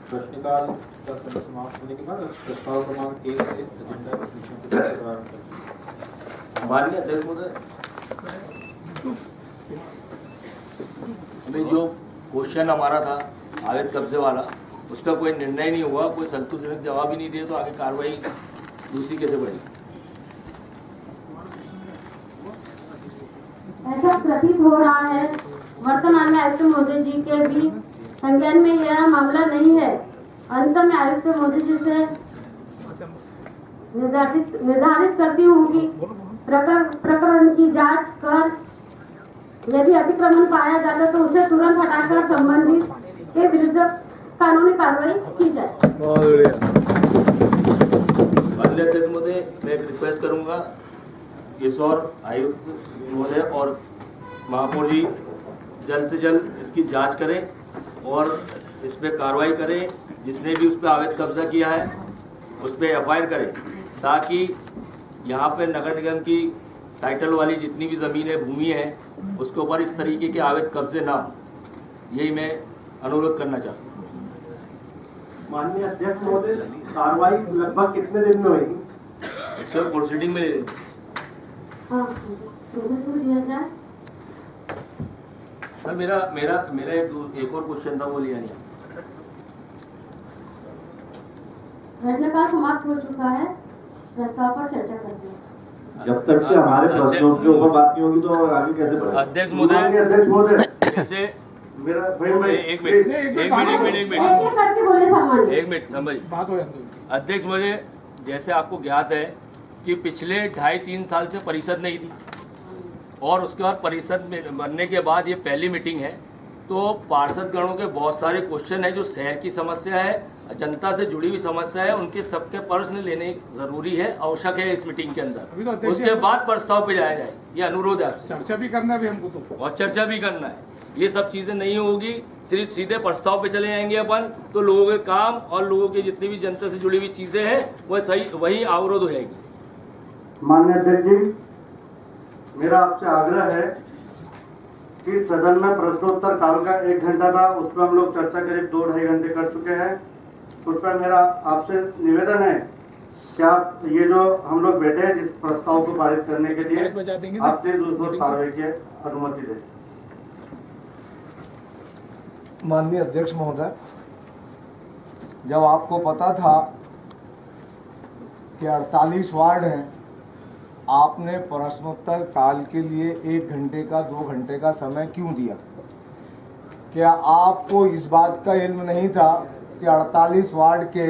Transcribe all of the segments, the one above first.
प्रश्नकाल का समय समाप्त होने के बाद प्रस्ताव क्रमांक 1 से एजेंडा विषयों को प्रारंभ करें। माननीय अध्यक्ष महोदय, अभी जो क्वेश्चन हमारा था अवैध कब्जे वाला, उसका कोई निर्णय नहीं हुआ, कोई संतोषजनक जवाब ही नहीं दिए, तो आगे कार्रवाई दूसरी कैसे बढ़ेगी? ऐसा प्रतीत हो रहा है वर्तमान में आयुक्त महोदय जी के भी संज्ञान में यह मामला नहीं है। अंत में आयुक्त महोदय जी से निर्धारित करती हूँ कि प्रकरण की जांच कर यदि अतिक्रमण पाया जाता तो उसे तुरंत हटाकर संबंधित के विरुद्ध कानूनी कार्रवाई की जाए। माननीय अध्यक्ष महोदय, मैं एक रिक्वेस्ट करूंगा, ईश्वर आयुक्त महोदय और महापौर जी जल्द से जल्द इसकी जांच करें और इस पर कार्रवाई करें। जिसने भी उस पर अवैध कब्जा किया है उस पर एफआईआर करें, ताकि यहाँ पे नगर निगम की टाइटल वाली जितनी भी ज़मीन है, भूमि है, उसके ऊपर इस तरीके के अवैध कब्जे ना हो। यही मैं अनुरोध करना चाहता हूँ। माननीय अध्यक्ष महोदय, कार्रवाई लगभग कितने दिन में होगी? सर, प्रोसीडिंग में ले लेंगे। सर, मेरा एक और क्वेश्चन था, वो लिया नहीं। प्रश्नकाल समाप्त हो चुका है, प्रस्ताव पर चर्चा करते हैं। जब तक कि हमारे प्रश्नों के ऊपर बात नहीं होगी तो आगे कैसे बढ़ेगा? अध्यक्ष महोदय, अध्यक्ष महोदय, जैसे मेरा भाई एक मिनट संभालिए। बात हो जाती है। अध्यक्ष महोदय, जैसे आपको ज्ञात है कि पिछले 2.5-3 साल से परिषद नहीं थी और उसके बाद परिषद में बनने के बाद ये पहली मीटिंग है, तो पार्षद गणों के बहुत सारे क्वेश्चन है जो शहर की समस्या है, जनता से जुड़ी हुई समस्या है, उनके सबके प्रश्न लेने जरूरी है, आवश्यक है इस मीटिंग के अंदर। तो उसके बाद प्रस्ताव पे जाया जाए, ये अनुरोध है आपसे। चर्चा भी करना भी हमको तो, और चर्चा भी करना है। ये सब चीजें नहीं होगी, सिर्फ सीधे प्रस्ताव पे चले जाएंगे अपन, तो लोगों के काम और लोगों की जितनी भी जनता से जुड़ी हुई चीजें हैं वही अवरोध हो जाएगी। माननीय अध्यक्ष जी, मेरा आपसे आग्रह है कि सदन में प्रश्नोत्तर काल का 1 घंटा था, उस पर हम लोग चर्चा करीब 2-2.5 घंटे कर चुके हैं। उस पर मेरा आपसे निवेदन है कि आप ये जो हम लोग बैठे हैं जिस प्रस्ताव को पारित करने के लिए, आप प्लीज उस पर कार्रवाई की अनुमति दें। माननीय अध्यक्ष महोदय, जब आपको पता था कि 48 वार्ड हैं, आपने प्रश्नोत्तर काल के लिए 1 घंटे का 2 घंटे का समय क्यों दिया? क्या आपको इस बात का इल्म नहीं था कि 48 वार्ड के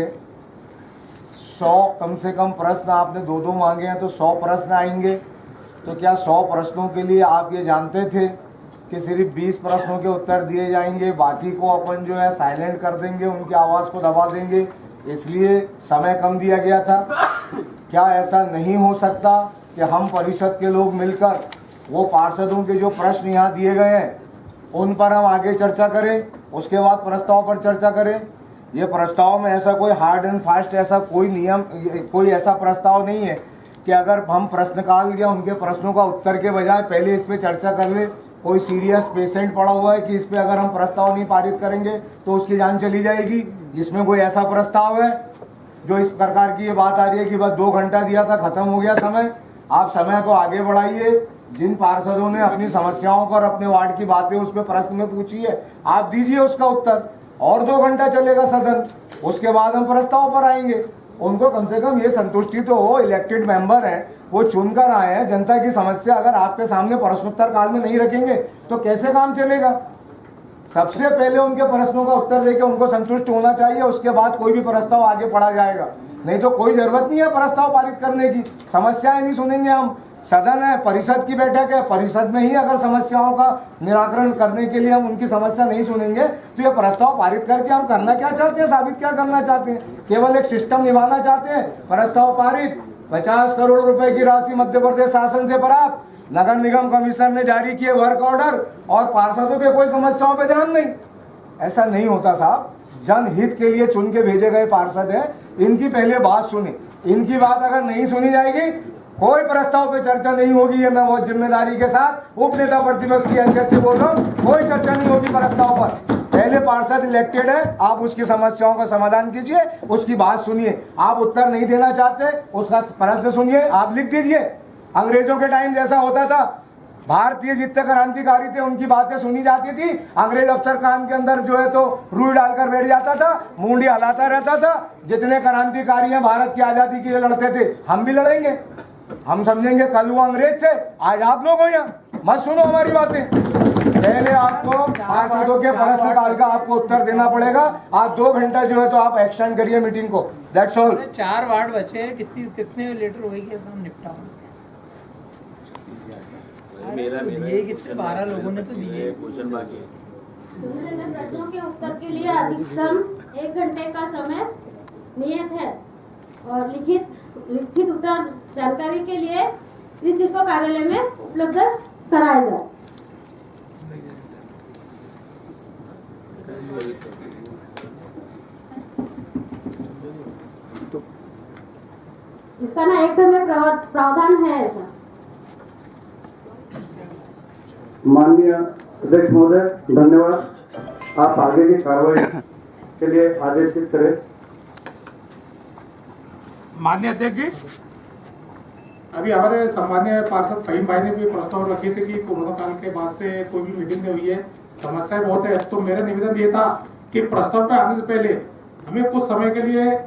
100 कम से कम प्रश्न आपने 2-2 मांगे हैं, तो 100 प्रश्न आएंगे? तो क्या 100 प्रश्नों के लिए आप ये जानते थे कि सिर्फ 20 प्रश्नों के उत्तर दिए जाएंगे, बाकी को अपन जो है साइलेंट कर देंगे, उनकी आवाज़ को दबा देंगे, इसलिए समय कम दिया गया था? क्या ऐसा नहीं हो सकता कि हम परिषद के लोग मिलकर वो पार्षदों के जो प्रश्न यहाँ दिए गए हैं उन पर हम आगे चर्चा करें, उसके बाद प्रस्ताव पर चर्चा करें? ये प्रस्ताव में ऐसा कोई हार्ड एंड फास्ट ऐसा कोई नियम, कोई ऐसा प्रस्ताव नहीं है कि अगर हम प्रश्नकाल या उनके प्रश्नों का उत्तर के बजाय पहले इस पर चर्चा कर ले। कोई सीरियस पेशेंट पड़ा हुआ है कि इस पर अगर हम प्रस्ताव नहीं पारित करेंगे तो उसकी जान चली जाएगी? इसमें कोई ऐसा प्रस्ताव है जो इस प्रकार की ये बात आ रही है कि बस 2 घंटा दिया था, खत्म हो गया समय? आप समय को आगे बढ़ाइए। जिन पार्षदों ने अपनी समस्याओं को और अपने वार्ड की बातें उस पर प्रश्न में पूछी है, आप दीजिए उसका उत्तर, और 2 घंटा चलेगा सदन, उसके बाद हम प्रस्ताव पर आएंगे। उनको कम से कम ये संतुष्टि तो हो, इलेक्टेड मेंबर हैं, वो चुनकर आए हैं, जनता की समस्या अगर आपके सामने प्रश्नोत्तर काल में नहीं रखेंगे तो कैसे काम चलेगा? सबसे पहले उनके प्रश्नों का उत्तर देकर उनको संतुष्ट होना चाहिए, उसके बाद कोई भी प्रस्ताव आगे पढ़ा जाएगा। नहीं तो कोई जरूरत नहीं है प्रस्ताव पारित करने की, समस्याएं नहीं सुनेंगे हम। सदन है, परिषद की बैठक है, परिषद में ही अगर समस्याओं का निराकरण करने के लिए हम उनकी समस्या नहीं सुनेंगे तो ये प्रस्ताव पारित करके हम करना क्या चाहते हैं, साबित क्या करना चाहते हैं? केवल एक सिस्टम निभाना चाहते हैं। प्रस्ताव पारित, 50 करोड़ रुपए की राशि मध्य प्रदेश शासन से प्राप्त, नगर निगम कमिश्नर ने जारी किए वर्क ऑर्डर, और पार्षदों के कोई समस्याओं पे ध्यान नहीं। ऐसा नहीं होता साहब। जनहित के लिए चुन के भेजे गए पार्षद हैं, इनकी पहले बात सुनी। इनकी बात अगर नहीं सुनी जाएगी, कोई प्रस्ताव पे चर्चा नहीं होगी। ये मैं बहुत जिम्मेदारी के साथ उपनेता प्रतिपक्ष की हैसियत से बोल रहा हूँ, कोई चर्चा नहीं होगी प्रस्ताव पर। पहले पार्षद इलेक्टेड है, आप उसकी समस्याओं का समाधान कीजिए, उसकी बात सुनिए। आप उत्तर नहीं देना चाहते, उसका प्रश्न सुनिए, आप लिख दीजिए। अंग्रेजों के टाइम जैसा होता था, भारतीय जितने क्रांतिकारी थे उनकी बातें सुनी जाती थी, अंग्रेज अफसर कान के अंदर जो है तो रुई डालकर बैठ जाता था, मुंडी हलाता रहता था। जितने क्रांतिकारी हैं भारत की आजादी के लिए लड़ते थे, हम भी लड़ेंगे। हम समझेंगे कल वो अंग्रेज थे, आज आप लोग हो यहाँ, मत सुनो हमारी बातें। पहले आपको पार्षदों के प्रश्न काल का आपको उत्तर देना पड़ेगा। आप 2 घंटा जो है तो आप एक्सटेंड करिए मीटिंग को, दैट्स ऑल। 4 वार्ड बचे हैं, कितने लेटर होगी हम निपटा? मेरा ये कितने 12 लोगों ने तो दिए। क्वेश्चन बाकी है। दूसरे प्रश्नों के उत्तर के लिए अधिकतम 1 घंटे का समय नियत है और लिखित उत्तर जानकारी के लिए इस चीज को कार्यालय में उपलब्ध कराया जाए। इसका ना एक में प्रावधान है ऐसा। माननीय अध्यक्ष महोदय, धन्यवाद। आप आगे की कार्रवाई के लिए आदेशित करें। माननीय अध्यक्ष जी, अभी हमारे सम्मान्य पार्षद फहीम भाई ने भी प्रस्ताव रखे थे कि कोरोना काल के बाद से कोई भी मीटिंग नहीं हुई है, समस्याएं बहुत है। तो मेरा निवेदन ये था कि प्रस्ताव पे आने से पहले हमें कुछ समय के लिए,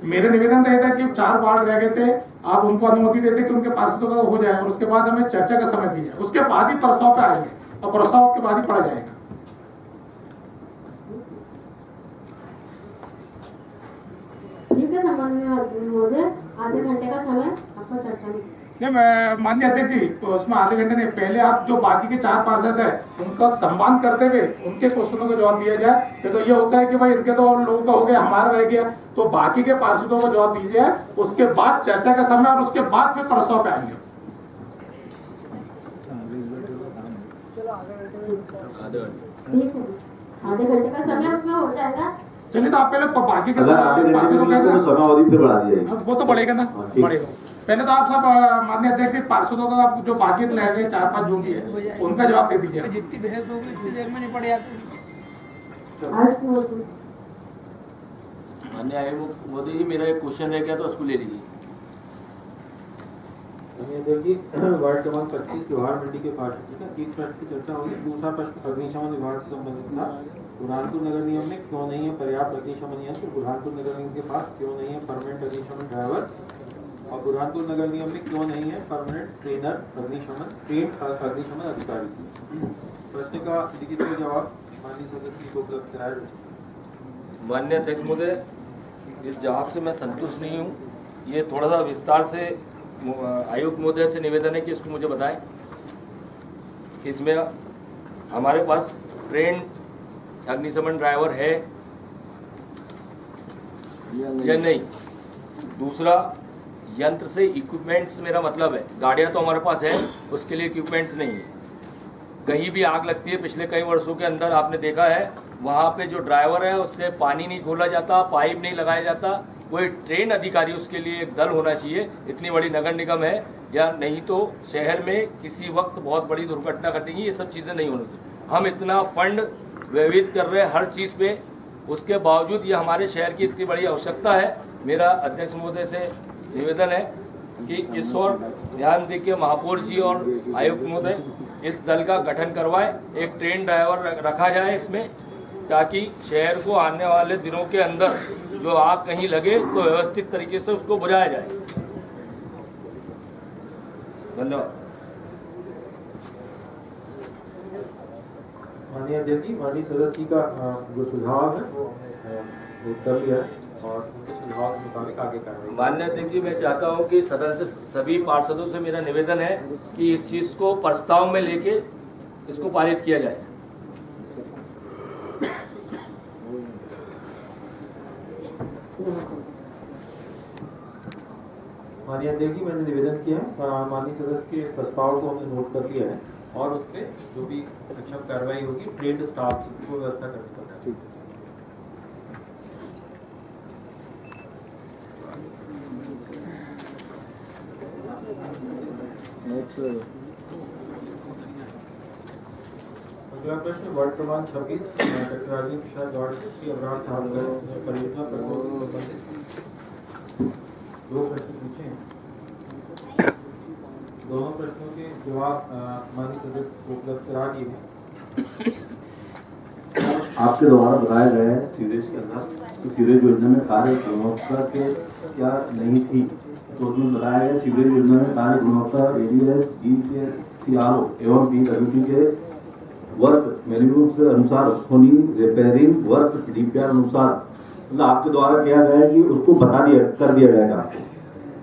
मेरे निवेदन था कि 4 वार्ड रह गए थे, आप उनको अनुमति देते कि उनके पार्षदों का हो जाए और उसके बाद हमें चर्चा का समय दिया, उसके बाद ही प्रस्ताव पे आएंगे और प्रस्ताव उसके बाद ही पढ़ा जाएगा। ठीक है सम्माननीय महोदय, आधे घंटे का समय आपको चर्चा में। नहीं, माननीय अध्यक्ष जी, तो उसमें आधे घंटे नहीं, पहले आप जो बाकी के 4 पार्षद है उनका सम्मान करते हुए उनके क्वेश्चनों का जवाब दिया जाए। तो ये होता है कि भाई इनके तो और लोगों का हो गया, हमारा रह गया, तो बाकी के पार्षदों को जवाब दीजिए, उसके बाद चर्चा का समय और उसके बाद फिर प्रस्ताव पे आएंगे। ठीक है, आधे घंटे का समय उसमें हो जाएगा। चलिए, तो आप पहले बाकी के पार्षदों को समावधि फिर बढ़ा दी जाएगी। वो तो बढ़ेगा ना, बढ़ेगा। पहले तो आप सब माननीय अध्यक्ष जी, पार्षदों का जो बाकी रह गए 4-5 जो भी है उनका जवाब दे दीजिए। जितनी बहस होगी उतनी देर में निपट जाती। माननीय आयुक्त मोदी जी, मेरा एक क्वेश्चन रह गया तो उसको ले लीजिए। जी, वार्ड क्रमांक 25 लोहार मंडी के पार्षद का एक प्रश्न की चर्चा होगी। दूसरा प्रश्न अग्निशमन विभाग से संबंधित था। बुरहानपुर नगर निगम में क्यों नहीं है पर्याप्त अग्निशमन यंत्र? बुरहानपुर नगर निगम के पास क्यों नहीं है परमानेंट अग्निशमन ड्राइवर? और बुरहानपुर नगर निगम में क्यों नहीं है परमानेंट ट्रेन अग्निशमन अधिकारी? प्रश्न का लिखित जवाब माननीय सदस्य को उपलब्ध कराया जाए। माननीय अध्यक्ष महोदय, इस जवाब से मैं संतुष्ट नहीं हूँ। ये थोड़ा सा विस्तार से आयुक्त महोदय से निवेदन है कि इसको मुझे बताएं कि इसमें हमारे पास ट्रेन अग्निशमन ड्राइवर है या नहीं। दूसरा, यंत्र से इक्विपमेंट्स मेरा मतलब है, गाड़ियाँ तो हमारे पास है, उसके लिए इक्विपमेंट्स नहीं है। कहीं भी आग लगती है, पिछले कई वर्षों के अंदर आपने देखा है, वहाँ पे जो ड्राइवर है उससे पानी नहीं खोला जाता, पाइप नहीं लगाया जाता। कोई ट्रेन अधिकारी, उसके लिए एक दल होना चाहिए। इतनी बड़ी नगर निगम है, या नहीं तो शहर में किसी वक्त बहुत बड़ी दुर्घटना घटेगी, ये सब चीज़ें नहीं होनी चाहिए। हम इतना फंड व्यवस्थित कर रहे हैं हर चीज़ पे, उसके बावजूद ये हमारे शहर की इतनी बड़ी आवश्यकता है। मेरा अध्यक्ष महोदय से निवेदन है कि इस ओर ध्यान देके महापौर जी और आयुक्त महोदय इस दल का गठन करवाएं, एक ट्रेन ड्राइवर रखा जाए इसमें, ताकि शहर को आने वाले दिनों के अंदर जो आग कहीं लगे तो व्यवस्थित तरीके से उसको बुझाया जाए। धन्यवाद। माननीय अध्यक्ष जी, माननीय सदस्य का जो सुझाव है वो नोट कर लिया है और उनके सुझाव के मुताबिक आगे कार्रवाई। माननीय अध्यक्ष जी, मैं चाहता हूं कि सदन से सभी पार्षदों से मेरा निवेदन है कि इस चीज़ को प्रस्ताव में लेके इसको पारित किया जाए। माननीय अध्यक्ष जी, मैंने निवेदन किया है, माननीय सदस्य के प्रस्ताव को हमने नोट कर लिया है और उस पर जो भी सक्षम कार्रवाई होगी ट्रेंड स्टाफ की व्यवस्था करनी पड़ेगी। अगला प्रश्न वार्ड क्रमांक 26 डॉक्टर राजेंद्र प्रसाद वार्ड से श्री अब्रार साहब परियोजना प्रकोप से संबंधित 2 प्रश्न पूछे हैं। दोनों प्रश्नों के जवाब माननीय सदस्य को उपलब्ध करा दिए हैं। आपके द्वारा बताया गया है सीवरेज के अंदर तो सीवरेज योजना में कार्य गुणवत्ता के क्या नहीं थी, तो उसमें बताया गया सीवरेज योजना में कार्य गुणवत्ता एडीएस ईसीआरओ एवं पीडब्ल्यूडी के वर्क मैन्युअल के अनुसार होनी रिपेयरिंग वर्क डीपीआर अनुसार मतलब आपके द्वारा किया गया है कि उसको कर दिया जाएगा।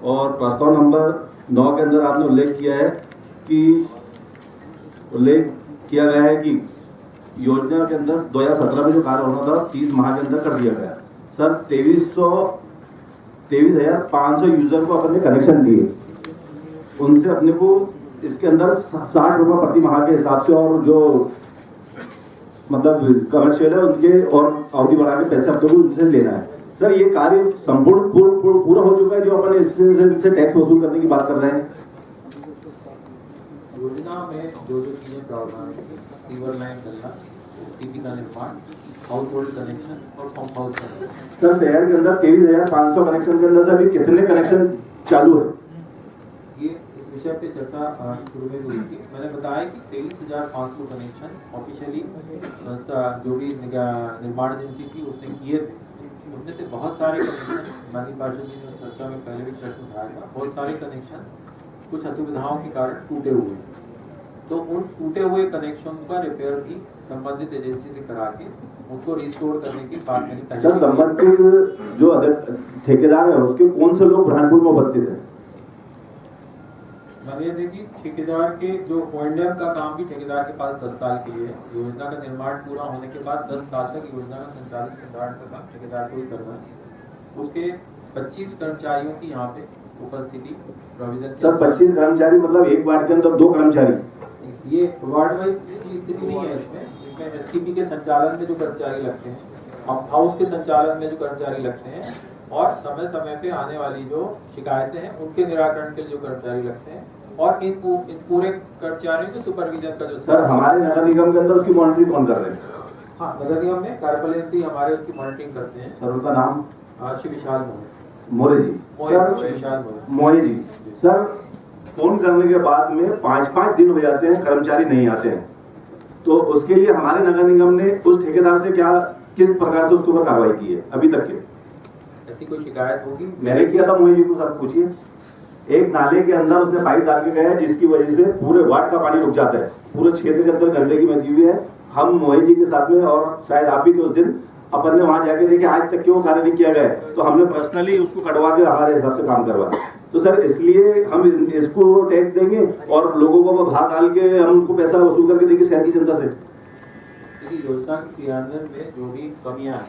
और प्रस्ताव नंबर 9 के अंदर आपने उल्लेख किया गया है कि योजना के अंदर 2017 में जो कार्य होना था 30 माह के अंदर कर दिया गया। सर 23,500 यूजर को अपन ने कनेक्शन दिए, उनसे अपने को इसके अंदर 60 रुपये प्रति माह के हिसाब से और जो मतलब कमर्शियल है उनके और अवधि बढ़ा के पैसे अपने को उनसे लेना है। सर ये कार्य संपूर्ण पूरा हो चुका है जो अपन इससे टैक्स वसूल करने की बात कर रहे हैं। योजना में जो चीजें प्रावधान है, सीवर लाइन डलना, एसटीपी का निर्माण, हाउस होल्ड कनेक्शन और पंप हाउस कनेक्शन। सर शहर के अंदर 23,500 कनेक्शन के अंदर से अभी कितने कनेक्शन चालू है? ये इस विषय पे चर्चा शुरू में हुई थी। मैंने बताया कि 23,500 कनेक्शन ऑफिशियली संस्था जो भी निर्माण एजेंसी थी उसने किए थे। उनमें से बहुत सारे कनेक्शन माननीय पार्षद जी ने चर्चा में पहले भी प्रश्न उठाया था, बहुत सारे कनेक्शन कुछ असुविधाओं के कारण टूटे हुए, तो उन टूटे हुए कनेक्शन का रिपेयर भी संबंधित एजेंसी से करा के उनको रिस्टोर करने की बात मैंने पहले। सर संबंधित जो ठेकेदार है उसके कौन से लोग बुरहानपुर में उपस्थित है? मानिए देखिए ठेकेदार के जो ओएनडीएम का काम भी ठेकेदार के पास 10 साल के लिए है। योजना का निर्माण पूरा होने के बाद 10 साल तक योजना का संचालन का काम ठेकेदार को ही करना है। उसके 25 कर्मचारियों की यहाँ पे उपस्थिति प्रोविजन। सर 25 कर्मचारी मतलब एक वार्ड के अंदर 2 कर्मचारी? ये वार्ड वाइज स्थिति नहीं है। इसमें एसटीपी के संचालन में जो कर्मचारी लगते हैं, पंप हाउस के संचालन में जो कर्मचारी लगते हैं और समय समय पे आने वाली जो शिकायतें हैं उनके निराकरण के लिए जो कर्मचारी लगते हैं और इन पूरे कर्मचारियों के सुपरविजन का जो सर हमारे नगर निगम के अंदर उसकी मॉनिटरिंग कौन कर रहे हैं? हाँ नगर निगम में कार्यपालिका हमारे उसकी मॉनिटरिंग करते हैं। सर उनका नाम? श्री विशाल मोरे जी। सर मोरे जी, सर फोन करने के बाद में 5-5 दिन हो जाते हैं, कर्मचारी नहीं आते हैं, तो उसके लिए हमारे नगर निगम ने उस ठेकेदार से किस प्रकार से उसके ऊपर कार्रवाई की है अभी तक के? ऐसी कोई शिकायत होगी? मैंने किया था मोहित जी को, सर पूछिए। एक नाले के अंदर उसने पाइप डाल के गया है जिसकी वजह से पूरे वार्ड का पानी रुक जाता है, पूरे क्षेत्र के अंदर गंदगी मची हुई है। हम मोहित जी के साथ में और शायद आप भी थे उस दिन, अपन ने वहां जाके देखे आज तक क्यों कार्य नहीं किया गया है, तो हमने पर्सनली उसको कटवा के हमारे हिसाब से काम करवा दिया। तो सर इसलिए हम इसको टैक्स देंगे और लोगों को बाहर डाल के हम उनको पैसा वसूल करके देंगे शहर की जनता से। योजना के क्रियान्वयन में जो भी कमियां हैं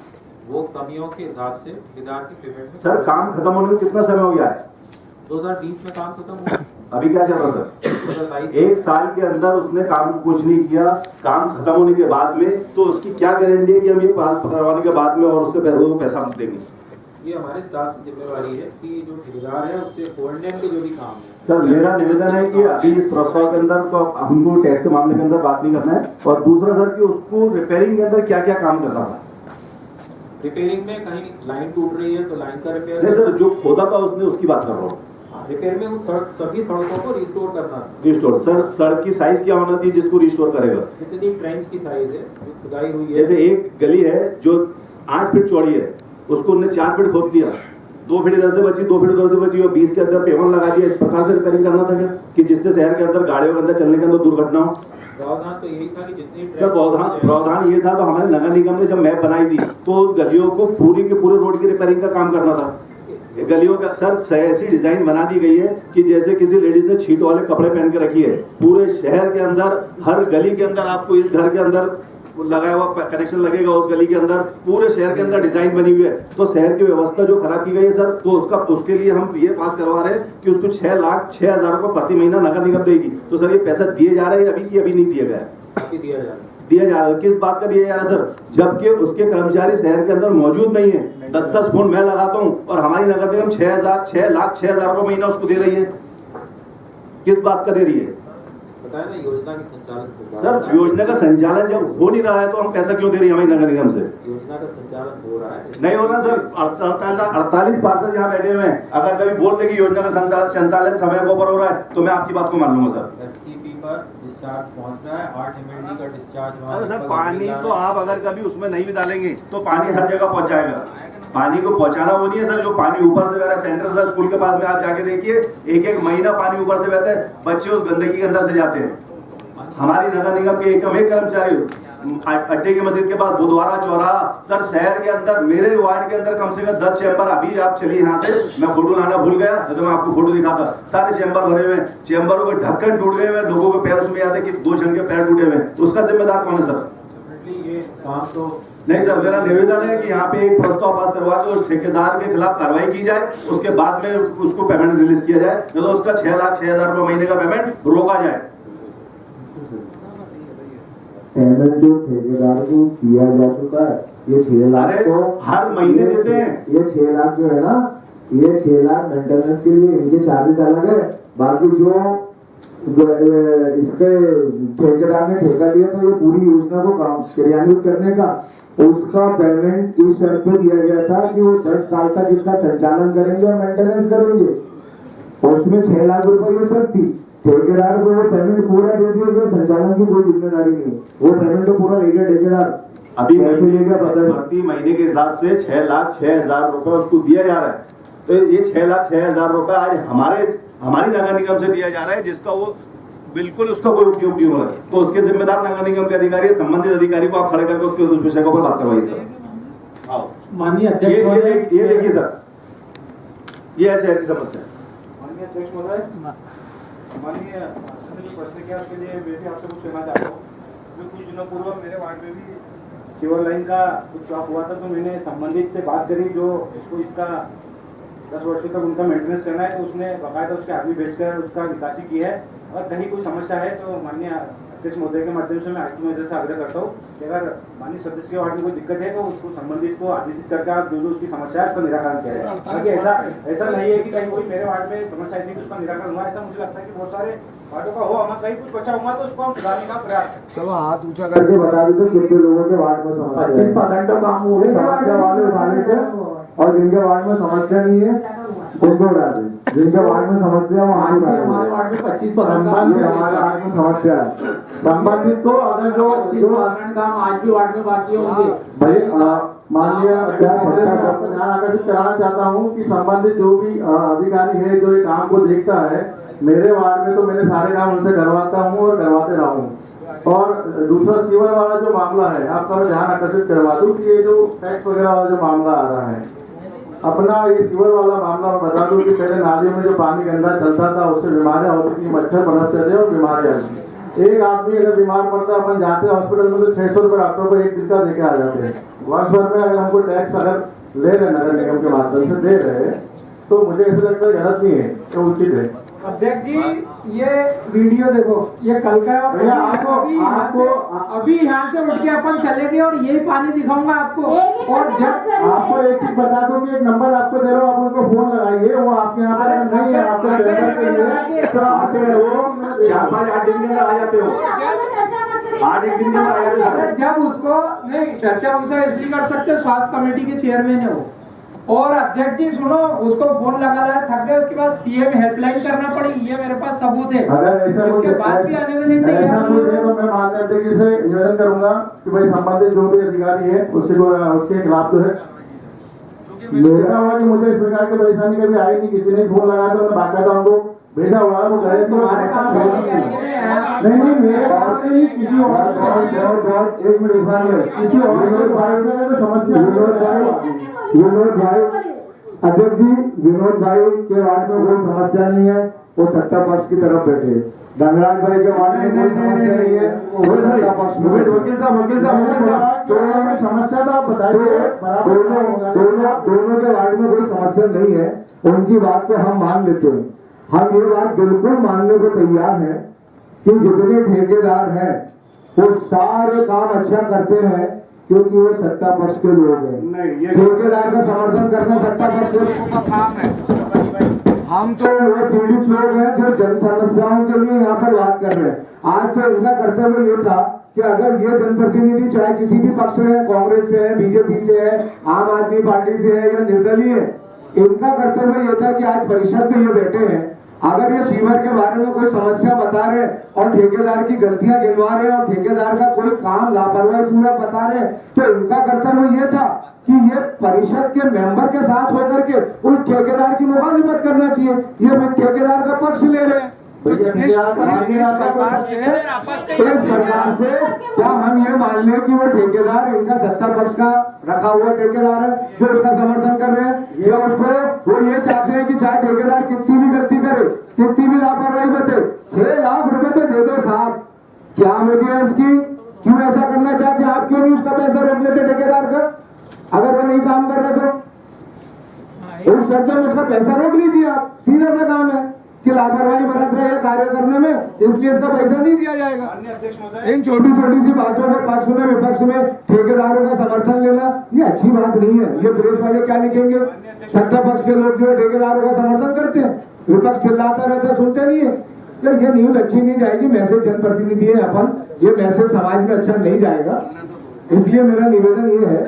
वो कमियों के हिसाब से ठेकेदार की पेमेंट में। सर काम खत्म होने में कितना समय हो गया है? 2020 में काम खत्म हुआ। अभी क्या चल रहा है सर? 1 साल के अंदर उसने काम कुछ नहीं किया, काम खत्म होने के बाद में तो उसकी क्या गारंटी है कि हम ये पास करवाने के बाद में और उससे पैसा हम देंगे? ये हमारे स्टाफ की जिम्मेवारी है कि जो ठेकेदार है उससे ओएनडीएम के जो भी काम है। सर मेरा निवेदन है कि अभी इस प्रस्ताव के अंदर तो हमको टैक्स के मामले के अंदर बात नहीं करना है, और दूसरा सर कि उसको रिपेयरिंग के अंदर क्या क्या काम करना था? रिपेयरिंग में कहीं लाइन टूट रही है तो लाइन का रिपेयर नहीं सर, जो खोदा था उसने उसकी बात कर रहा हूँ। रिपेयर में उन सभी सड़कों को रिस्टोर करना था। रिस्टोर सर सड़क की साइज क्या होना चाहिए जिसको रिस्टोर करेगा? जितनी ट्रेंच की साइज है जो खुदाई हुई है, जैसे एक गली है जो 8 फीट चौड़ी है, उसको उन्होंने 4 फीट खोद दिया, 2 फीट इधर से बची, 2 फीट उधर से बची और 20 के अंदर पेवर लगा दिया। इस प्रकार से रिपेयरिंग करना था क्या कि जिससे शहर के अंदर गाड़ियों के अंदर चलने के अंदर दुर्घटना हो? प्रावधान तो यही था कि जितनी सर प्रावधान ये था, तो हमारे नगर निगम ने जब मैप बनाई थी तो उस गलियों को पूरी के पूरे रोड की रिपेयरिंग का काम करना था। गलियों का सर ऐसी डिजाइन बना दी गई है कि जैसे किसी लेडीज ने छीट वाले कपड़े पहन के रखी है। पूरे शहर के अंदर हर गली के अंदर आपको इस घर के अंदर लगाया हुआ कनेक्शन लगेगा, उस गली के अंदर पूरे शहर के अंदर डिजाइन बनी हुई है। तो शहर की व्यवस्था जो खराब की गई है सर, तो उसके लिए हम ये पास करवा रहे हैं कि उसको 6,06,000 रुपए प्रति महीना नगर निगम देगी। तो सर ये पैसा दिए जा रहे हैं अभी कि अभी नहीं दिया गया है? दिया जा रहा है। किस बात का दिया जा रहा है सर, जबकि उसके कर्मचारी शहर के अंदर मौजूद नहीं है। 10 फोन मैं लगाता हूँ और हमारी नगर निगम 6,06,000 रुपए महीना उसको दे रही है। किस बात का दे रही है? बताया ना योजना के संचालन सर योजना का संचालन जब हो नहीं रहा है तो हम पैसा क्यों दे रही है हमें नगर निगम से? योजना का संचालन हो रहा है नहीं हो रहा सर। 48 पार्षद यहाँ बैठे हुए हैं, अगर कभी बोल दे कि योजना का संचालन समय के ऊपर हो रहा है तो मैं आपकी बात को मान लूंगा सर। एसटीपी पर डिस्चार्ज पहुंच रहा है, 8 एमएलडी का डिस्चार्ज। अरे सर पानी तो आप अगर कभी उसमें नहीं भी डालेंगे तो पानी हर जगह पहुंच जाएगा। पानी को पहुंचाना वो नहीं है सर, जो पानी ऊपर से बह रहा है सेंटर से स्कूल के पास में आप जाके देखिए, एक महीना पानी ऊपर से बहता है, बच्चे उस गंदगी के अंदर से जाते हैं। हमारी नगर निगम के एक कर्मचारी अट्टे की मस्जिद के पास बुधवारा चौराहा, सर शहर के अंदर मेरे वार्ड के अंदर कम से कम 10 चैम्बर, अभी आप चलिए यहाँ से, मैं फोटो लाना भूल गया तो मैं आपको फोटो दिखाता, सारे चैम्बर भरे हुए, चैम्बरों के ढक्कन टूट गए हुए, लोगों के पैर उसमें आते कि 2 जन के पैर टूटे हुए, उसका जिम्मेदार कौन है सर? ये काम तो नहीं सर, मेरा निवेदन है कि यहाँ पे एक प्रस्ताव पास करवा के उस ठेकेदार के खिलाफ कार्रवाई की जाए, उसके बाद में उसको पेमेंट रिलीज किया जाए, तो उसका 6,06,000 रुपए महीने का पेमेंट रोका जाए। पेमेंट जो ठेकेदार को किया जा चुका है, ये 6 लाख तो हर महीने देते हैं। ये 6 लाख जो है ना, ये 6 लाख मेंटेनेंस के लिए इनके चार्जेस अलग है, बाकी जो इसके ठेकेदार ने ठेका लिया तो ये पूरी योजना को काम क्रियान्वित करने का, उसका पेमेंट इस शर्त पे दिया गया था कि वो 10 साल तक इसका संचालन करेंगे और मेंटेनेंस करेंगे, और उसमें 6 लाख रुपए ये शर्त थी। ठेकेदार को वो पेमेंट पूरा दे दिया गया, संचालन की कोई जिम्मेदारी नहीं, वो पेमेंट तो पूरा ले गया ठेकेदार। अभी प्रति महीने के हिसाब से 6,06,000 रुपए उसको दिया जा रहा है, तो ये 6,06,000 रुपए आज हमारी नगर निगम से दिया जा रहा है, जिसका वो बिल्कुल उसका कोई उपयोग नहीं हो रहा है, तो उसके जिम्मेदार नगर निगम के अधिकारी, संबंधित अधिकारी को आप खड़े करके उसके उस विषय को बात करवाइए सर। माननीय अध्यक्ष ये देखिए सर, ये है शहर की समस्या। माननीय अध्यक्ष महोदय, माननीय ने जो प्रश्न किया उसके लिए मैं भी आपसे कुछ कहना चाहता हूँ। कुछ दिनों पूर्व मेरे वार्ड में भी सीवर लाइन का कुछ चौक हुआ था, तो मैंने संबंधित से बात करी, जो इसका 10 वर्षों तक उनका मेंटेनेंस करना है, तो उसने बाकायदा उसके आदमी भेजकर उसका निकासी की है। अगर कहीं कोई समस्या है तो माननीय अध्यक्ष महोदय के माध्यम से मैं आयुक्त महोदय से आग्रह करता हूँ कि अगर माननीय सदस्य के वार्ड में कोई दिक्कत है तो उसको संबंधित को आदेशित करके आप जो उसकी समस्या है उसका निराकरण किया जाए। ताकि ऐसा नहीं है कि कहीं कोई मेरे वार्ड में समस्या थी तो उसका निराकरण हुआ, ऐसा मुझे लगता है कि बहुत सारे वार्डों का हो, हमें कहीं कुछ बचा हुआ तो उसको हम सुधारने का प्रयास करें। चलो हाथ ऊंचा करके बता दीजिए कितने लोगों के वार्ड में समस्या है। 25% काम हो गए समस्या वाले उठाने थे, और जिनके वार्ड में समस्या नहीं है उनको उठा दें, जिनके वार्ड में समस्या वहाँ हमारे वार्ड में 25% हमारे वार्ड में समस्या है। संबंधित को अगर जो 25% काम आज भी वार्ड में बाकी होंगे भाई, माननीय अध्यक्ष ध्यान आकर्षित कराना चाहता हूँ कि संबंधित जो भी अधिकारी है जो ये काम को देखता है, मेरे वार्ड में तो मैंने सारे काम उनसे करवाता हूँ और करवाते रहा हूँ। और दूसरा सीवर वाला जो मामला है, आपका मैं ध्यान आकर्षित करवा दूँ कि ये जो टैक्स वगैरह वाला जो मामला आ रहा है, अपना ये सीवर वाला मामला बता दूं कि पहले नालियों में जो पानी गंदा चलता था उससे बीमारियां होती थी, मच्छर पनपते थे और बीमारियां आती। एक आदमी अगर बीमार पड़ता है, अपन जाते हैं हॉस्पिटल में तो 600 रुपये डॉक्टर को एक दिन का देके आ जाते हैं। वर्ष भर में अगर हमको टैक्स अगर ले रहे नगर निगम के माध्यम से दे रहे, तो मुझे ऐसा लगता है गलत नहीं है, तो उचित है। अध्यक्ष जी, ये वीडियो देखो, ये कल का है, भैया अभी यहाँ से उठ के अपन चलेंगे और यही पानी दिखाऊंगा आपको। और जब आपको एक चीज बता दूं कि एक नंबर आपको दे रहा हूँ, आप उनको फोन लगाइए, वो आपके यहाँ पर नहीं है, आपके 4-5-8 दिन के अंदर आ जाते हो, 8-1 दिन के अंदर आ जाते हो। जब उसको नहीं चर्चा उनसे इसलिए कर सकते, स्वास्थ्य कमेटी के चेयरमैन है वो, और अध्यक्ष जी सुनो, उसको फोन लगा रहा है, थक गए, उसके बाद सीएम हेल्पलाइन करना पड़ेगी, ये मेरे पास सबूत है। अगर ऐसा इसके बाद भी आने वाली ऐसा कुछ है तो मैं माननीय अध्यक्ष जी से निवेदन करूंगा कि भाई संबंधित जो भी अधिकारी है उसके खिलाफ जो है, देखा हुआ कि मुझे इस प्रकार की परेशानी कभी आई नहीं, किसी ने फोन लगाया तो मैंने बाकायदा उनको भेजा हुआ है, वो गए तो नहीं मेरे पास नहीं, किसी और एक मिनट किसी और समस्या। विनोद भाई, अध्यक्ष जी विनोद भाई के वार्ड में कोई समस्या नहीं है, वो सत्ता पक्ष की तरफ बैठे। गंगराज भाई के वार्ड में कोई समस्या नहीं है, वो सत्ता पक्ष में। वकील साहब तो समस्या तो आप बताइए। दोनों के वार्ड में कोई समस्या नहीं है, उनकी बात को हम मान लेते हैं। हम ये बात बिल्कुल मानने को तैयार हैं कि जितने ठेकेदार हैं वो सारे काम अच्छा करते हैं, क्योंकि वो सत्ता पक्ष के लोग हैं। ठेकेदार का समर्थन करना सत्ता पक्ष का काम है। हम तो वो पीड़ित लोग हैं जो जन समस्याओं के लिए यहाँ पर बात कर रहे हैं। आज तो इनका कर्तव्य ये था कि अगर ये जनप्रतिनिधि चाहे किसी भी पक्ष से है, कांग्रेस से है, बीजेपी से है, आम आदमी पार्टी से है या निर्दलीय है, इनका कर्तव्य ये था कि आज परिषद में ये बैठे हैं, अगर ये सीवर के बारे में कोई समस्या बता रहे और ठेकेदार की गलतियां गिनवा रहे और ठेकेदार का कोई काम लापरवाही पूरा बता रहे, तो इनका कर्तव्य ये था कि ये परिषद के मेंबर के साथ होकर के उस ठेकेदार की मुखालिफत करना चाहिए। ये ठेकेदार का पक्ष ले रहे हैं। इस प्रकार से क्या हम ये मान लें कि वो ठेकेदार इनका सत्ता पक्ष का रखा हुआ ठेकेदार है जो उसका समर्थन कर रहे हैं, या उसको वो ये चाहते हैं कि चाहे ठेकेदार कितनी भी गलती करे, कितनी भी लापरवाही बते, 6 लाख रुपए तो दे दो साहब, क्या वजह है इसकी? क्यों ऐसा करना चाहते हैं आप? क्यों नहीं उसका पैसा रोक लेते ठेकेदार का? अगर वो नहीं काम कर रहे तो उस शर्त में उसका पैसा रोक लीजिए आप। सीधा सा काम है कि लापरवाही बरत रहे हैं कार्य करने में, इसलिए इसका पैसा नहीं दिया जाएगा। इन छोटी छोटी सी बातों के पक्ष में विपक्ष में ठेकेदारों का समर्थन लेना ये अच्छी बात नहीं है। ये प्रेस वाले क्या लिखेंगे? सत्ता पक्ष के लोग जो है ठेकेदारों का समर्थन करते हैं, विपक्ष चिल्लाता रहता है, सुनते नहीं है। तो ये न्यूज अच्छी नहीं जाएगी। मैसेज जनप्रतिनिधि है अपन, ये मैसेज समाज में अच्छा नहीं जाएगा। इसलिए मेरा निवेदन ये है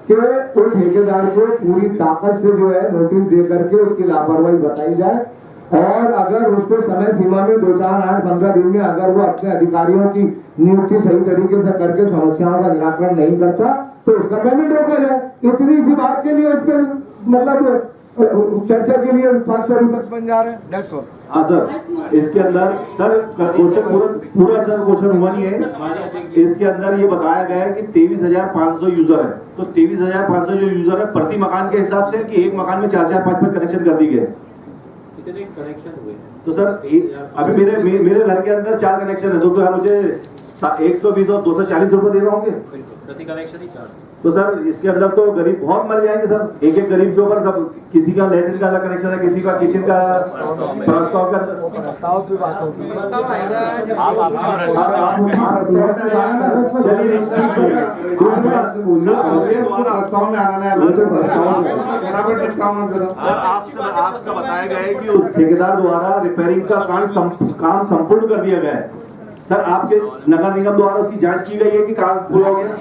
कि वो ठेकेदार को पूरी ताकत से जो है नोटिस दे करके उसकी लापरवाही बताई जाए, और अगर उसको समय सीमा में 2, 4, 8, 15 दिन में अगर वो अपने अधिकारियों की नियुक्ति सही तरीके से करके समस्याओं का निराकरण नहीं करता तो उसका पेमेंट रोका जाए। इतनी सी बात के लिए उस पर मतलब चर्चा के लिए पक्ष और विपक्ष बन जा रहे हैं। हाँ सर, इसके अंदर सर क्वेश्चन पूरा सर क्वेश्चन हुआ नहीं है। इसके अंदर ये बताया गया है कि 23,500 यूजर है, तो 23,500 जो यूजर है प्रति मकान के हिसाब से कि एक मकान में 4, 4, 5 कनेक्शन कर दी गए, कितने कनेक्शन हुए? तो सर अभी मेरे घर के अंदर 4 कनेक्शन है, तो फिर मुझे 120 और 240 रुपए दे रहे होंगे प्रति कनेक्शन ही 4। तो सर इसके अंदर तो गरीब बहुत मर जाएंगे सर। एक एक गरीब के ऊपर सब, किसी का लैट्रिन का अलग कनेक्शन है, किसी का किचन का प्रस्ताव का प्रस्ताव की बात होती है। आपसे बताया गया है कि उस ठेकेदार द्वारा रिपेयरिंग का काम संपूर्ण कर दिया गया है। सर आपके नगर निगम द्वारा उसकी जांच की गई है कि काम पूरा हो गया?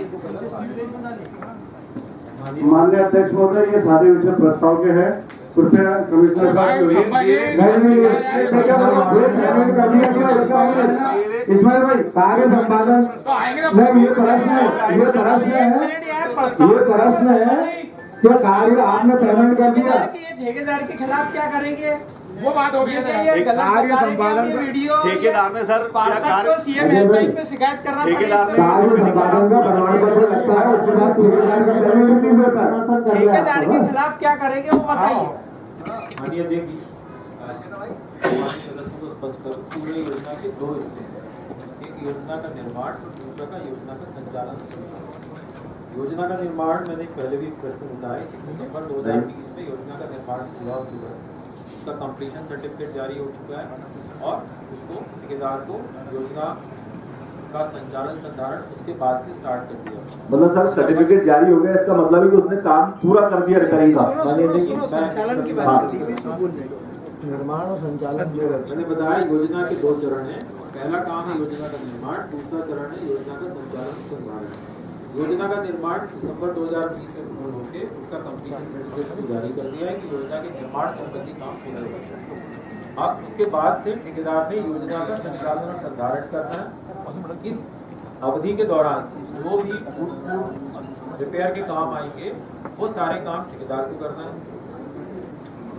माननीय अध्यक्ष महोदय, ये सारे विषय प्रस्ताव के हैं। कृपया कमिश्नर साहब इस्माइल भाई कार्य संपादन नहीं, ये प्रश्न है कि कार्य आपने पेमेंट कर दिया, ठेकेदार के खिलाफ क्या करेंगे वो बात हो गई। कार्य संपादन ठेकेदार ने सर सीएम हेल्पलाइन पे शिकायत करना ठेकेदार ने कार्य संपादन का प्रमाण पत्र लगता है, उसके बाद ठेकेदार का पेमेंट रिलीज होता है। ठेकेदार के खिलाफ क्या करेंगे वो बताइए। मानिए देखिए, सदस्यों को स्पष्ट कर, पूरे योजना के 2 हिस्से हैं। एक योजना का निर्माण, दूसरा का योजना का संचालन। योजना का निर्माण मैंने पहले भी प्रश्न उठाए, दिसंबर 2020 में योजना का निर्माण पूरा हो चुका है, उसका कंप्लीशन सर्टिफिकेट जारी हो चुका है और उसको ठेकेदार को योजना का संचालन संधारण उसके बाद से स्टार्ट कर दिया। मतलब सर सर्टिफिकेट जारी हो गया, इसका मतलब है कि उसने काम पूरा कर दिया रिपेयरिंग का। संचालन की बात निर्माण और संचालन मैंने बताया योजना के 2 चरण हैं। पहला काम है योजना का निर्माण, दूसरा चरण है योजना का संचालन संधारण। योजना का निर्माण दिसंबर 2020 में पूर्ण होकर उसका कंप्लीशन सर्टिफिकेट जारी कर दिया है कि योजना के निर्माण संबंधी काम पूरा हो गया। अब उसके बाद से ठेकेदार ने योजना का संचालन और संधारण करना है। इस अवधि के दौरान जो भी रिपेयर के काम आएंगे वो सारे काम ठेकेदार को करना है।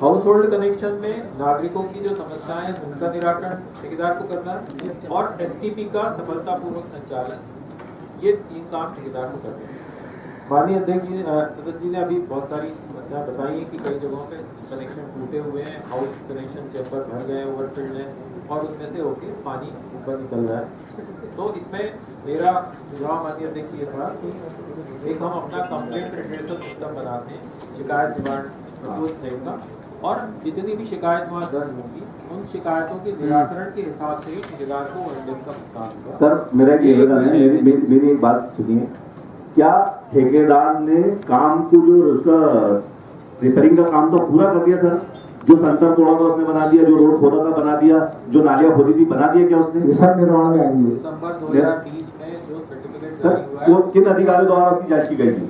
हाउस होल्ड कनेक्शन में नागरिकों की जो समस्याएं हैं उनका निराकरण ठेकेदार को करना है, और एसटीपी का सफलतापूर्वक संचालन, ये 3 काम ठेकेदार को करना है। माननीय अध्यक्ष सदस्य ने अभी बहुत सारी समस्याएं बताई हैं कि कई जगहों पे कनेक्शन टूटे हुए हैं, हाउस कनेक्शन चैम्बर भर गए, ओवरफिल्ड हैं और उसमें से होके पानी ऊपर निकल रहा है। तो इसमें मेरा सुझाव माननीय अध्यक्ष ये था कि एक हम अपना कंप्लेंट रिड्रेसल सिस्टम बनाते हैं, शिकायत निवारण का, और जितनी भी शिकायत वहाँ दर्ज होगी उन शिकायतों के निराकरण के हिसाब से ही ठेकेदार को OMDF का भुगतान होगा। सर मेरा एक निवेदन है, मेरी एक बात सुनिए, क्या ठेकेदार ने काम को जो उसका रिपेयरिंग का काम तो पूरा कर दिया सर? जो संतर तोड़ा था उसने बना दिया, जो रोड खोदा था बना दिया, जो नालियां खोदी थी बना दिया क्या उसने? ये सब निर्माण में आएंगे। दिसंबर 2020 में जो सर्टिफिकेट सर जारी हुआ है, वो किन अधिकारियों द्वारा उसकी जांच की गई थी?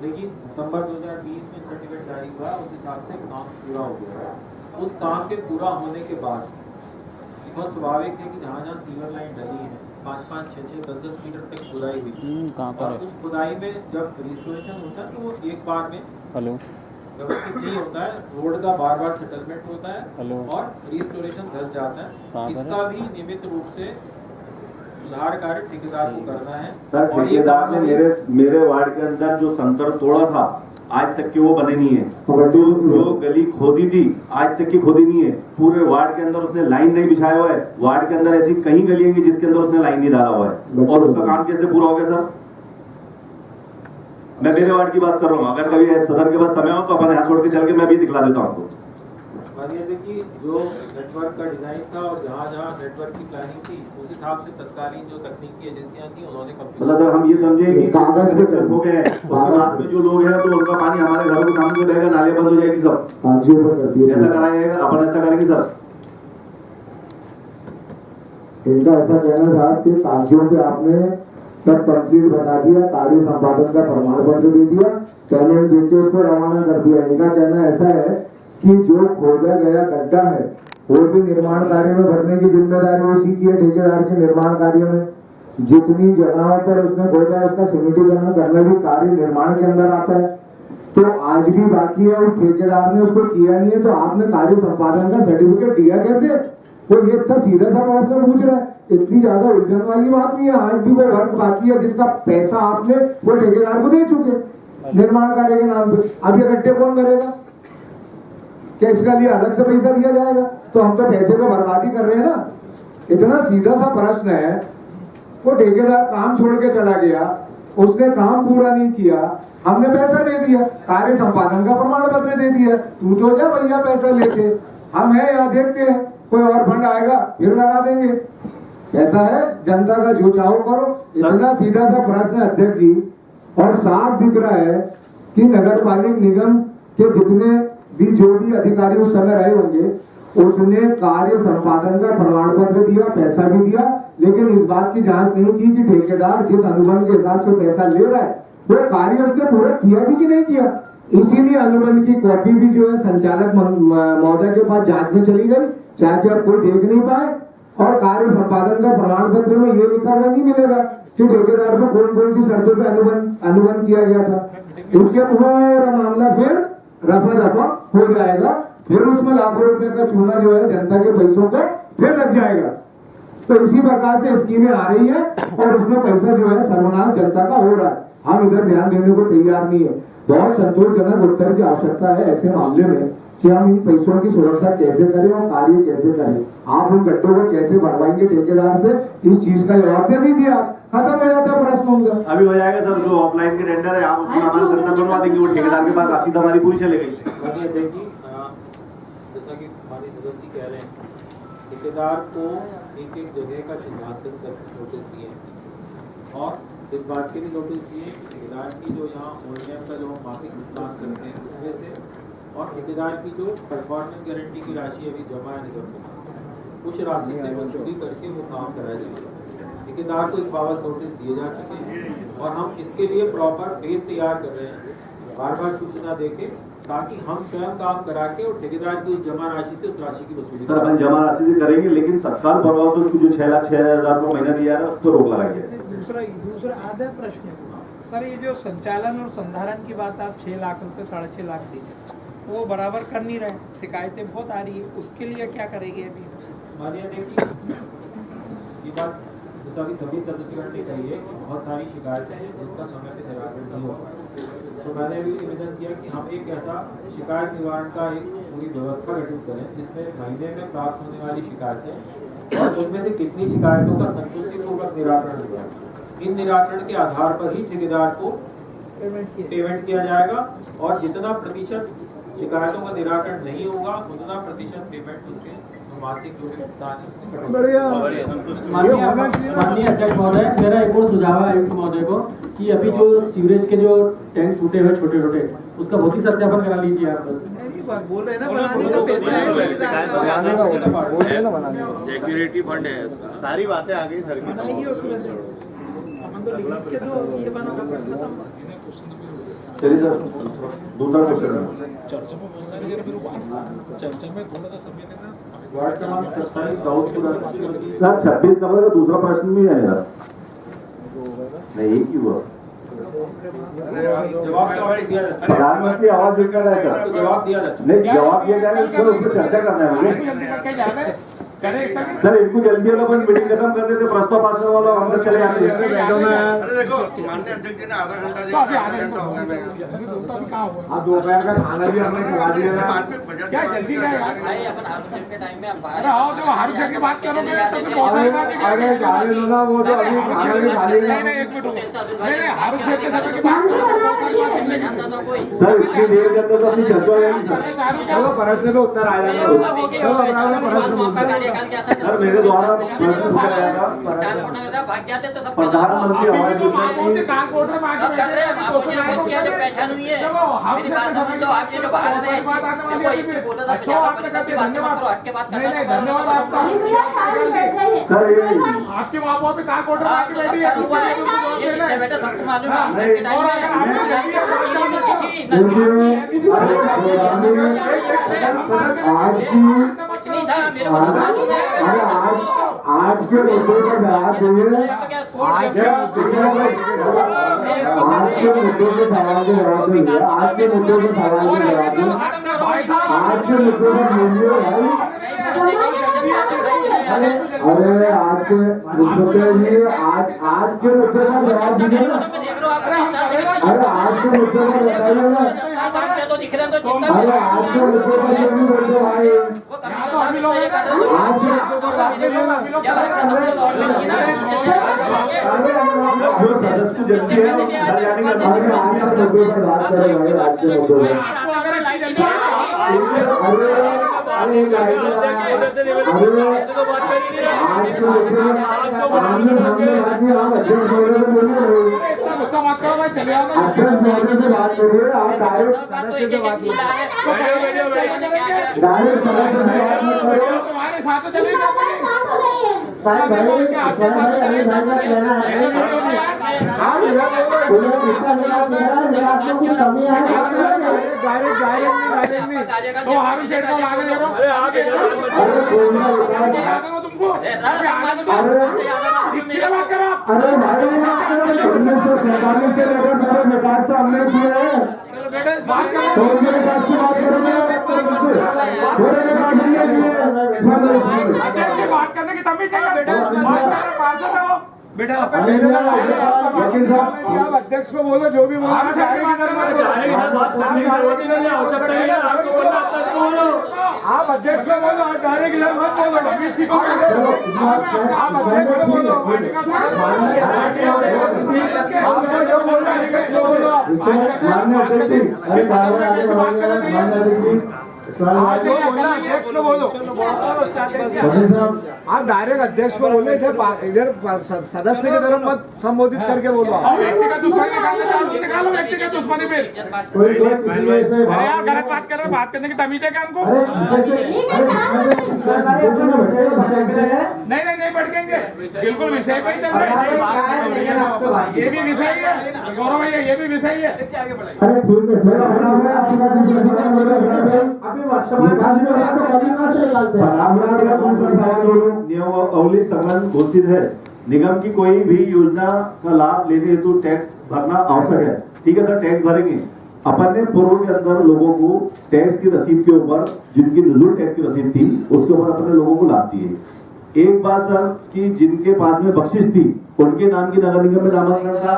देखिए दिसंबर 2020 में सर्टिफिकेट जारी हुआ, उस हिसाब से काम पूरा हो गया। उस काम के पूरा होने के बाद बहुत स्वाभाविक है कि जहाँ जहाँ सीवर लाइन डली है 5-5, 6-6, 10-10 मीटर तक खुदाई हुई और उस खुदाई में जब रिस्टोरेशन होता है तो वो एक बार में व्यवस्थित नहीं होता है, रोड का बार बार सेटलमेंट होता है और रिस्टोरेशन धस जाता है। इसका भी नियमित रूप से सुधार कार्य ठेकेदार को करना है। सर और ये ठेकेदार ने मेरे वार्ड के अंदर जो संतर तोड़ा था आज तक के वो बने नहीं है, जो गली खोदी थी आज तक की खोदी नहीं है, पूरे वार्ड के अंदर उसने लाइन नहीं बिछाया हुआ है। वार्ड के अंदर ऐसी कहीं गलियां हैं जिसके अंदर उसने लाइन नहीं डाला हुआ है और उसका काम कैसे पूरा हो गया? सर मैं मेरे वार्ड की बात कर रहा हूँ, अगर कभी सदन के पास समय हो तो अपन यहाँ छोड़ के चल के मैं भी दिखला देता हूँ आपको। देखिए जो नेटवर्क का डिजाइन था और जहाँ जहाँ नेटवर्क की प्लानिंग थी उस हिसाब से तत्कालीन जो तकनीकी एजेंसियां थी उन्होंने मतलब सर हम ये समझे कि कागज पे चल हो गए हैं, उसके बाद में जो लोग हैं तो उनका पानी हमारे घरों के सामने से बहेगा, नालियां बंद हो जाएगी सब, ऐसा कराएगा अपन, ऐसा करेंगे सर? इनका ऐसा कहना साहब कि कागजों पे आपने सब कंप्लीट बता दिया, कार्य संपादन का प्रमाण पत्र दे दिया, पेमेंट देके उसको रवाना कर दिया। इनका कहना ऐसा है कि जो खोदा गया गड्ढा है वो भी निर्माण कार्य में भरने की जिम्मेदारी उसी की है, ठेकेदार के निर्माण कार्य में जितनी जगहों पर उसने खोदा है उसका सिमेंटीकरण करना भी कार्य निर्माण के अंदर आता है। तो आज भी बाकी है और ठेकेदार ने उसको किया नहीं है, तो आपने कार्य संपादन का सर्टिफिकेट दिया कैसे? वो ये इतना सीधा सा प्रश्न पूछ रहा है, इतनी ज्यादा उलझन वाली बात नहीं है। आज भी वो वर्क बाकी है जिसका पैसा आपने वो ठेकेदार को दे चुके निर्माण कार्य के नाम पे। अब ये गड्ढे कौन करेगा? क्या इसका लिए अलग से पैसा दिया जाएगा? तो हम तो पैसे को बर्बादी कर रहे हैं ना। इतना सीधा सा प्रश्न है। वो ठेकेदार काम छोड़ के चला गया, उसने काम पूरा नहीं किया, हमने पैसा दे दिया, कार्य संपादन का प्रमाण पत्र दे दिया, तू तो जा भैया पैसा लेके, हम है यहाँ देखते हैं कोई और फंड आएगा फिर लगा देंगे। ऐसा है जनता का जो चाहो करो। इतना सीधा सा प्रश्न है अध्यक्ष जी, और साफ दिख रहा है कि नगर पालिक निगम के जितने भी जो भी अधिकारी उस समय रहे होंगे उसने कार्य संपादन का प्रमाण पत्र दिया, पैसा भी दिया, लेकिन इस बात की जांच नहीं की कि ठेकेदार जिस अनुबंध के हिसाब से पैसा ले रहा है वो कार्य उसने पूरा किया भी कि नहीं किया। इसीलिए अनुबंध की कॉपी भी जो है संचालक महोदय के पास जांच में चली गई, चाहे कि अब कोई देख नहीं पाए, और कार्य संपादन का प्रमाण पत्र में ये लिखा हुआ नहीं मिलेगा कि ठेकेदार को कौन कौन सी शर्तों पे अनुबंध किया गया था। इसलिए पूरा मामला फिर रफा दफा हो जाएगा, फिर उसमें लाखों रुपए का चूना जो है जनता के पैसों को फिर लग जाएगा। तो इसी प्रकार से स्कीमें आ रही है और उसमें पैसा जो है सर्वनाश जनता का हो रहा है। हम इधर ध्यान देने को तैयार नहीं है। बहुत संतोषजनक उत्तर की आवश्यकता है ऐसे मामले में कि हम इन पैसों की सुरक्षा कैसे करें और कार्य कैसे करें। आप उन गड्ढों को कैसे भरवाएंगे ठेकेदार से, इस चीज का जवाब दे दीजिए। आप खत्म हो जाता है प्रश्न उनका। अभी हो जाएगा सर, जो ऑफलाइन के टेंडर है आप उसमें हमारे संतर बनवा देंगे, वो ठेकेदार के पास राशि तो हमारी पूरी चले गई। जैसा कि हमारे सदस्य जी कह रहे हैं, ठेकेदार को एक एक जगह का चिन्हांकन करके नोटिस दिए और इस बात के भी नोटिस दिए कि ठेकेदार की जो यहाँ ओएनएम का जो मासिक भुगतान करते हैं उसमें से और ठेकेदार की जो परफॉर्मेंस गारंटी की राशि अभी जमा है निगम में उस राशि से वसूली करके वो काम कराया जाएगा। ठेकेदार को इस बाबत नोटिस दिए जा चुके हैं और हम इसके लिए प्रॉपर बेस तैयार कर रहे हैं, बार बार सूचना देके, ताकि हम स्वयं काम करा के और ठेकेदार की उस जमा राशि से उस राशि की वसूली। सर अपन जमा राशि से करेंगे, लेकिन तत्काल प्रभाव से उसको जो 6,06,000 रुपये महीना दिया है उस पर रोक लगाएंगे। दूसरा आधा प्रश्न सर, ये जो संचालन और संधारण की बात आप 6 लाख रुपए 6.5 लाख दीजिए, वो बराबर कर नहीं रहे, शिकायतें बहुत आ रही है, उसके लिए क्या करेंगे अभी? मानिए देखिए ये बात जैसा कि सभी सदस्यों ने कही है कि बहुत सारी शिकायतें हैं जिसका समय पे निराकरण नहीं हो पाया। तो मैंने भी निवेदन किया कि हम एक ऐसा शिकायत निवारण का एक पूरी व्यवस्था गठित करें जिसमें महीने में प्राप्त होने वाली शिकायतें और उनमें से कितनी शिकायतों का संतुष्टिपूर्वक निराकरण हुआ, इन निराकरण के आधार पर ही ठेकेदार को पेमेंट किया जाएगा और जितना प्रतिशत शिकायतों का निराकरण नहीं होगा उतना प्रतिशत पेमेंट उसके मासिक जो भी भुगतान है उससे कटौती। माननीय अध्यक्ष महोदय, मेरा एक और सुझाव है आयुक्त महोदय को कि अभी जो सीवरेज के जो टैंक टूटे हुए छोटे छोटे, उसका भौतिक सत्यापन करा लीजिए आप बस। सिक्योरिटी फंड है उसका। सारी बातें आ गई सर की। चलिए सर, दूसरा क्वेश्चन। वार्ड क्रमांक 27 दाऊदपुर। सर 26 नंबर का दूसरा प्रश्न भी आएगा नहीं, एक ही हुआ। जवाब तो आपको दिया जाता है। प्रधानमंत्री आवास योजना है सर। जवाब दिया जाता है। नहीं, जवाब दिया जाए सर, उस पर चर्चा करना है मुझे। सर इनको जल्दी वाला अपन मीटिंग खत्म कर देते, प्रस्ताव पास करने वाला अंदर चले जाते। अरे देखो माननीय अध्यक्ष जी ने आधा घंटा दिया, आधा घंटा हो गया। दोपहर का खाना भी हमने खिला दिया। क्या जल्दी क्या यार? अरे आओ तो हर जगह की बात करोगे तो फिर बहुत सारी बातें अरे जाने दो ना, वो तो अभी खाना भी खा लेगा। नहीं, एक मिनट रुको। नहीं, हर जगह के समय की बात करो, बहुत सारी बातें नहीं। सर इतनी देर के अंदर तो अपनी चर्चा हो जाएगी सर। चलो प्रश्न पे उत्तर आ जाएगा। चलो अपना प्रश्न बोलते हैं। सर मेरे द्वारा प्रश्न पूछा गया था प्रधानमंत्री आवास योजना की। सर आपके वहाँ पे कहाँ कोर्ट में बैठी है? आज के मुद्दे पर जवाब दिए। आज के मुद्दों के सवाल के जवाब दिए। आज के मुद्दों के सवाल के जवाब दिए। आज के मुद्दों पर बोलिए भाई। अरे आज के मुद्दे जी, आज के मुद्दे पर जवाब दीजिए ना। अरे आज के मुद्दे पर बताइए ना। अरे आज के मुद्दे पर क्यों नहीं बोलते भाई? आज के मुद्दे पर बात करिए ना। जो सदस्य को जल्दी है वो घर जाने का। अरे आज के मुद्दे पर बात करें भाई। आज के मुद्दे पर अरे आज के मुद्दे आप अध्यक्ष महोदय से बोलिए। अध्यक्ष महोदय से बात करिए। आप डायरेक्ट सदस्य से बात करिए। डायरेक्ट सदस्य से बात मत करो। तुम्हारे साथ तो चलेगा। भाई भाई अरे भाई का कहना है आप मेरा कितना मेरा मेरा आपको कुछ कमी है। डायरेक्ट नहीं तो हारू सेठ को लागे देखो। अरे बोलना तुमको अरे बात करो। अरे भाई 1947 से लेकर मेरे विकास तो हमने किए हैं। कौन से विकास की बात करोगे? पूरे विकास नहीं किए। बात करने की तमीज नहीं है बेटा। बेटा वकील साहब आप अध्यक्ष को बोलो, जो भी बोलो। आप अध्यक्ष को बोलो, डायरेक्ट इधर मत बोलो। आप अध्यक्ष को बोलो। आपसे जो बोल रहे हैं अध्यक्ष को बोलो। माननीय अध्यक्ष जी, अरे माननीय अध्यक्ष को बोलो। आप डायरेक्ट अध्यक्ष को बोले, इधर सदस्य की तरफ मत संबोधित करके बोलो। व्यक्तिगत दुश्मनी निकालो, व्यक्तिगत दुश्मनी पे। अरे यार गलत बात कर रहे, बात करने की तमीज है क्या हमको? नहीं भटकेंगे, बिल्कुल विषय पे ही चल रहे हैं। ये भी विषय है गौरव भैया, ये भी विषय है। अरे ठीक है सर, अभी वर्तमान नियमावली संबंध घोषित है। निगम की कोई भी योजना का लाभ लेने हेतु टैक्स भरना आवश्यक है। ठीक है सर, टैक्स भरेंगे। अपन ने पूर्व के अंदर लोगों को टैक्स की रसीद के ऊपर, जिनकी नजुल टैक्स की रसीद थी, उसके ऊपर अपने लोगों को लाभ दिए। एक बात सर कि जिनके पास में बख्शिश थी, उनके नाम की नगर निगम में नामांकन था,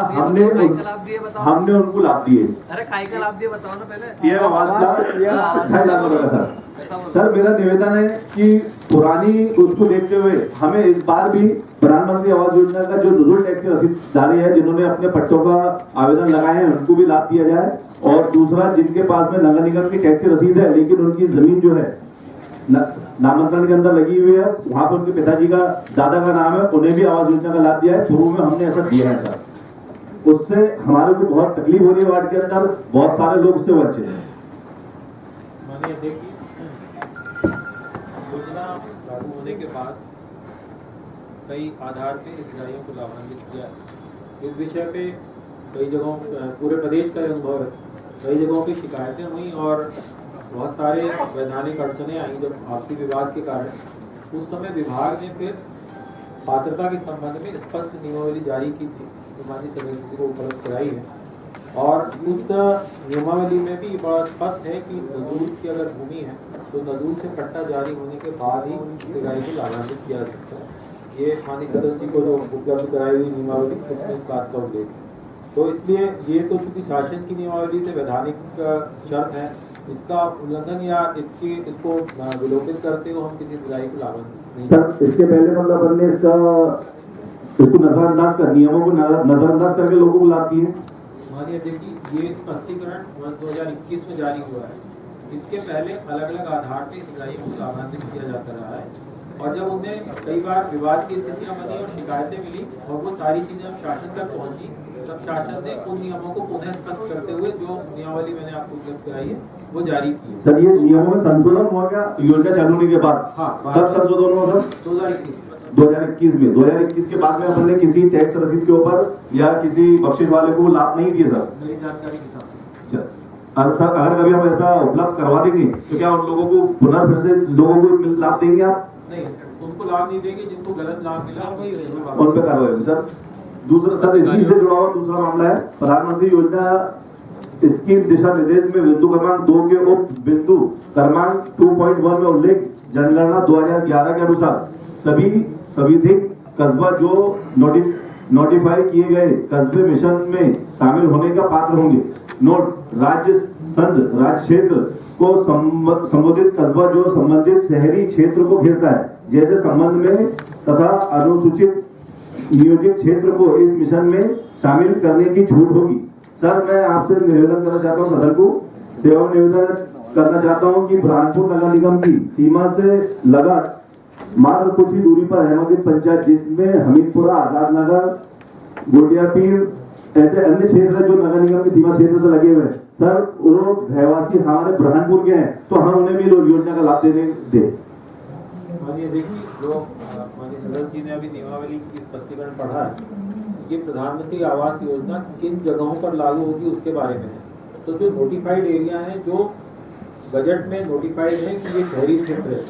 हमने उनको लाभ दिए। अरे काय का लाभ दिए बताओ ना पहले। पीएम आवास का 28 लाख रुपए का सर मेरा निवेदन है कि पुरानी उसको देखते हुए हमें इस बार भी प्रधानमंत्री आवास योजना का जो नजुल टैक्स की रसीददारी है, जिन्होंने अपने पट्टों का आवेदन लगाए हैं, उनको भी लाभ दिया जाए। और दूसरा, जिनके पास में नगर निगम की टैक्स की रसीद है लेकिन उनकी जमीन जो है नामांकन के अंदर लगी हुई है, वहाँ पर उनके पिताजी का दादा का नाम है, उन्हें भी आवास योजना का लाभ दिया है। पूर्व में हमने ऐसा दिया है सर, उससे हमारे को बहुत तकलीफ हो रही है। वार्ड के अंदर बहुत सारे लोग उससे वंचित हैं। माननीय अध्यक्ष जी, योजना लागू होने के बाद कई आधार पे हितग्राहियों को लाभान्वित किया। इस विषय पे कई जगहों, पूरे प्रदेश का अनुभव है, कई जगहों की शिकायतें हुई और बहुत सारे वैधानिक अड़चने आई जब आपसी विवाद के कारण। उस समय विभाग ने फिर पात्रता के संबंध में स्पष्ट नियमावली जारी की थी, जो माननीय सदस्य को उपलब्ध कराई है। और उस नियमावली में भी बड़ा स्पष्ट है कि नजूल की अगर भूमि है तो नजूल से पट्टा जारी होने के बाद ही हितग्राही को लाभान्वित किया जा सकता है। ये माननीय सदस्य जी को जो उपलब्ध कराई हुई नियमावली, उसमें इस बात का उल्लेख है। तो इसलिए ये तो चूंकि शासन की नियमावली से वैधानिक शर्त है, इसका उल्लंघन या इसको विलोपित करते हुए हम किसी हितग्राही को लाभान्वित नहीं। सर, इसके पहले मतलब अपन ने इसको नजरअंदाज कर, नियमों को नजरअंदाज करके लोगों को लाभ दिए। माननीय अध्यक्ष जी, ये स्पष्टीकरण वर्ष 2021 में जारी हुआ है। इसके पहले अलग अलग आधार पर हितग्राहियों को लाभान्वित किया जाता रहा है और जब उन्हें कई बार विवाद की स्थितियां बनी और शिकायतें मिली और वो सारी चीजें शासन तक पहुंची, तब शासन ने उन नियमों को पुनः स्पष्ट करते हुए जो नियमावली मैंने आपको उपलब्ध कराई है वो जारी की है। सर, ये नियमों में संशोधन हुआ क्या योजना चालू होने के बाद? हाँ, कब संशोधन हुआ सर? 2021 में। 2021 के बाद में अपन ने किसी टैक्स रसीद के ऊपर या किसी बख्शिश वाले को लाभ नहीं दिए सर? मेरी जानकारी के हिसाब से। सर, अगर कभी हम ऐसा उपलब्ध करवा देंगे तो क्या उन लोगों को पुनः फिर से लोगों को लाभ देंगे आप? नहीं, उनको लाभ नहीं देंगे, जिनको गलत लाभ मिला उन पे कार्रवाई होगी सर। दूसरा सर, इसी से जुड़ा हुआ दूसरा मामला है, प्रधानमंत्री योजना स्कीम दिशा निर्देश में बिंदु क्रमांक 2 के उप बिंदु क्रमांक 2.1 में उल्लेख जनगणना 2011 के अनुसार सभी संविधिक कस्बा जो नोटिफाई किए गए कस्बे मिशन में शामिल होने का पात्र होंगे। नोट, राज्य संघ राज्य क्षेत्र को संबोधित कस्बा जो संबंधित शहरी क्षेत्र को घेरता है जैसे संबंध में तथा अनुसूचित नियोजित क्षेत्र को इस मिशन में शामिल करने की छूट होगी। सर, मैं आपसे निवेदन करना चाहता हूँ, सदन को सेवा निवेदन करना चाहता हूँ कि बुरहानपुर नगर निगम की सीमा से लगा मात्र कुछ ही दूरी पर अहमदीन पंचायत, जिसमें हमीदपुरा, आजाद नगर, गोटिया पीर ऐसे अन्य क्षेत्र जो नगर निगम की सीमा क्षेत्र से लगे हुए हैं, सर वो रहवासी हमारे बुरहानपुर के हैं तो हम उन्हें भी योजना का लाभ देने दे। माननीय देखिए, जो माननीय सदस्य जी ने अभी नियमावली की स्पष्टीकरण पढ़ा है, ये प्रधानमंत्री आवास योजना किन जगहों पर लागू होगी उसके बारे में है। तो जो नोटिफाइड एरिया है, जो बजट में नोटिफाइड है कि ये शहरी क्षेत्र है,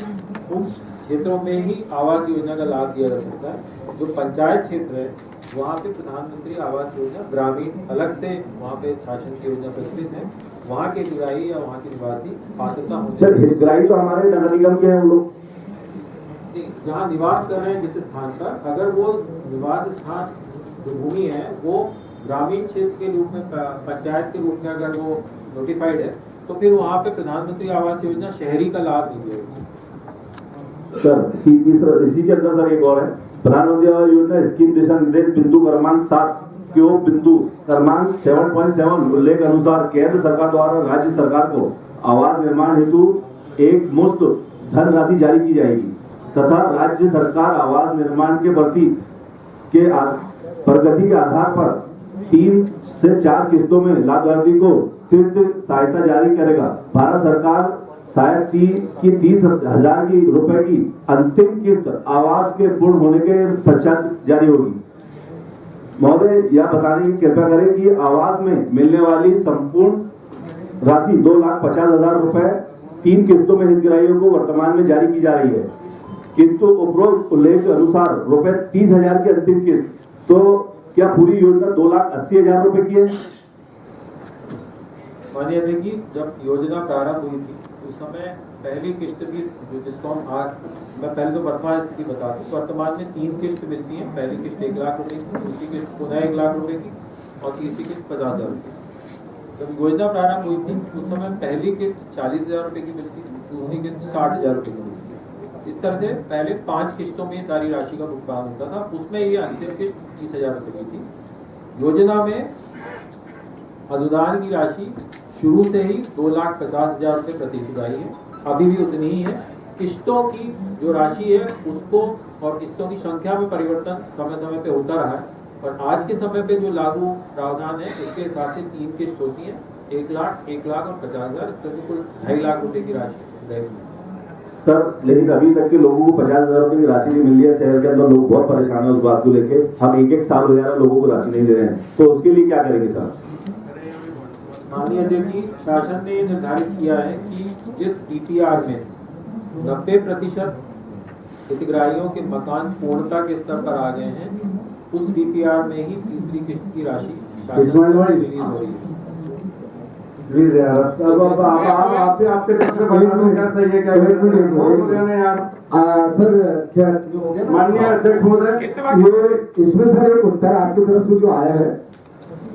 उन क्षेत्रों में ही आवास योजना का लाभ दिया जा सकता है। जो पंचायत क्षेत्र है वहाँ पे प्रधानमंत्री आवास योजना ग्रामीण अलग से वहाँ पे शासन की योजना प्रचलित है, वहाँ के हितग्राही या वहाँ के निवासी पात्रता होने। सर, हितग्राही तो हमारे नगर निगम के हैं हम लोग, जहाँ निवास कर रहे हैं जिस स्थान पर, अगर वो निवास स्थान जो भूमि है वो ग्रामीण क्षेत्र के रूप में, पंचायत के रूप में अगर वो नोटिफाइड है तो फिर वहाँ पे प्रधानमंत्री आवास योजना शहरी का लाभ नहीं देगा। सर, तीसरा इसी के अंदर सर एक और है, प्रधानमंत्री आवास योजना स्कीम दिशा निर्देश बिंदु क्रमांक 7 के उप बिंदु क्रमांक 7.7 उल्लेख अनुसार केंद्र सरकार द्वारा राज्य सरकार को आवास निर्माण हेतु एक मुश्त धनराशि जारी की जाएगी तथा राज्य सरकार आवास निर्माण के प्रगति के आधार पर 3 से 4 किस्तों में लाभार्थी को तीर्थ सहायता जारी करेगा। भारत सरकार शायद 30,000 रुपए की अंतिम किस्त आवास के पूर्ण होने के पश्चात जारी होगी। महोदय, यह बताने की कृपया करें कि आवास में मिलने वाली संपूर्ण राशि 2,50,000 रुपए 3 किस्तों में हितग्राहियों को वर्तमान में जारी की जा रही है, किंतु उपरोक्त उल्लेख अनुसार रुपए 30,000 की अंतिम किस्त, तो क्या पूरी योजना 2,80,000 रुपए की है? माननीय अध्यक्ष जी, जब योजना प्रारंभ हुई थी उस समय पहली किस्त भी जिसको हम आज, मैं पहले तो वर्तमान स्थिति बता दूं, वर्तमान में 3 किस्त मिलती हैं। पहली किस्त 1 लाख रुपए की, दूसरी किस्त पुनः 1 लाख रुपए की और तीसरी किस्त 50,000 रुपये। जब योजना प्रारंभ हुई थी उस समय पहली किस्त 40,000 रुपये की मिलती थी, दूसरी किस्त 60,000 रुपये की मिलती थी। इस तरह से पहले 5 किस्तों में सारी राशि का भुगतान होता था। उसमें ये अंतिम किस्त 30,000 रुपये की थी। योजना में अनुदान की राशि शुरू से ही 2,50,000 रुपये प्रति हितग्राही है, अभी भी उतनी ही है। किस्तों की जो राशि है उसको और किस्तों की संख्या में परिवर्तन समय समय पे होता रहा है, और आज के समय पे जो लागू प्रावधान है उसके हिसाब से 3 किस्त होती है, 1 लाख, 1 लाख और 50,000, इससे कुल 2.5 लाख रुपए की राशि बैंक में। सर लेकिन अभी तक के लोगों को 50,000 रुपए की राशि नहीं मिल रही है। शहर के अंदर लोग बहुत परेशान है उस बात को लेके। हम 1-1 साल हो जा रहा है लोगों को राशि नहीं दे रहे हैं, तो उसके लिए क्या करेंगे सर? माननीय अध्यक्ष जी, शासन ने निर्धारित किया है कि जिस डीपीआर में 90% हितग्राहियों के मकान पूर्णता के स्तर पर आ गए हैं, उस डीपीआर में ही तीसरी किस्त की राशि शासन से रिलीज हो रही है। प्लीज यार, अब आप आपके तरफ से बता दो क्या सही है क्या गलत है। बहुत हो गया ना यार। सर क्या माननीय अध्यक्ष महोदय, ये इसमें सर एक उत्तर आपकी तरफ से जो आया है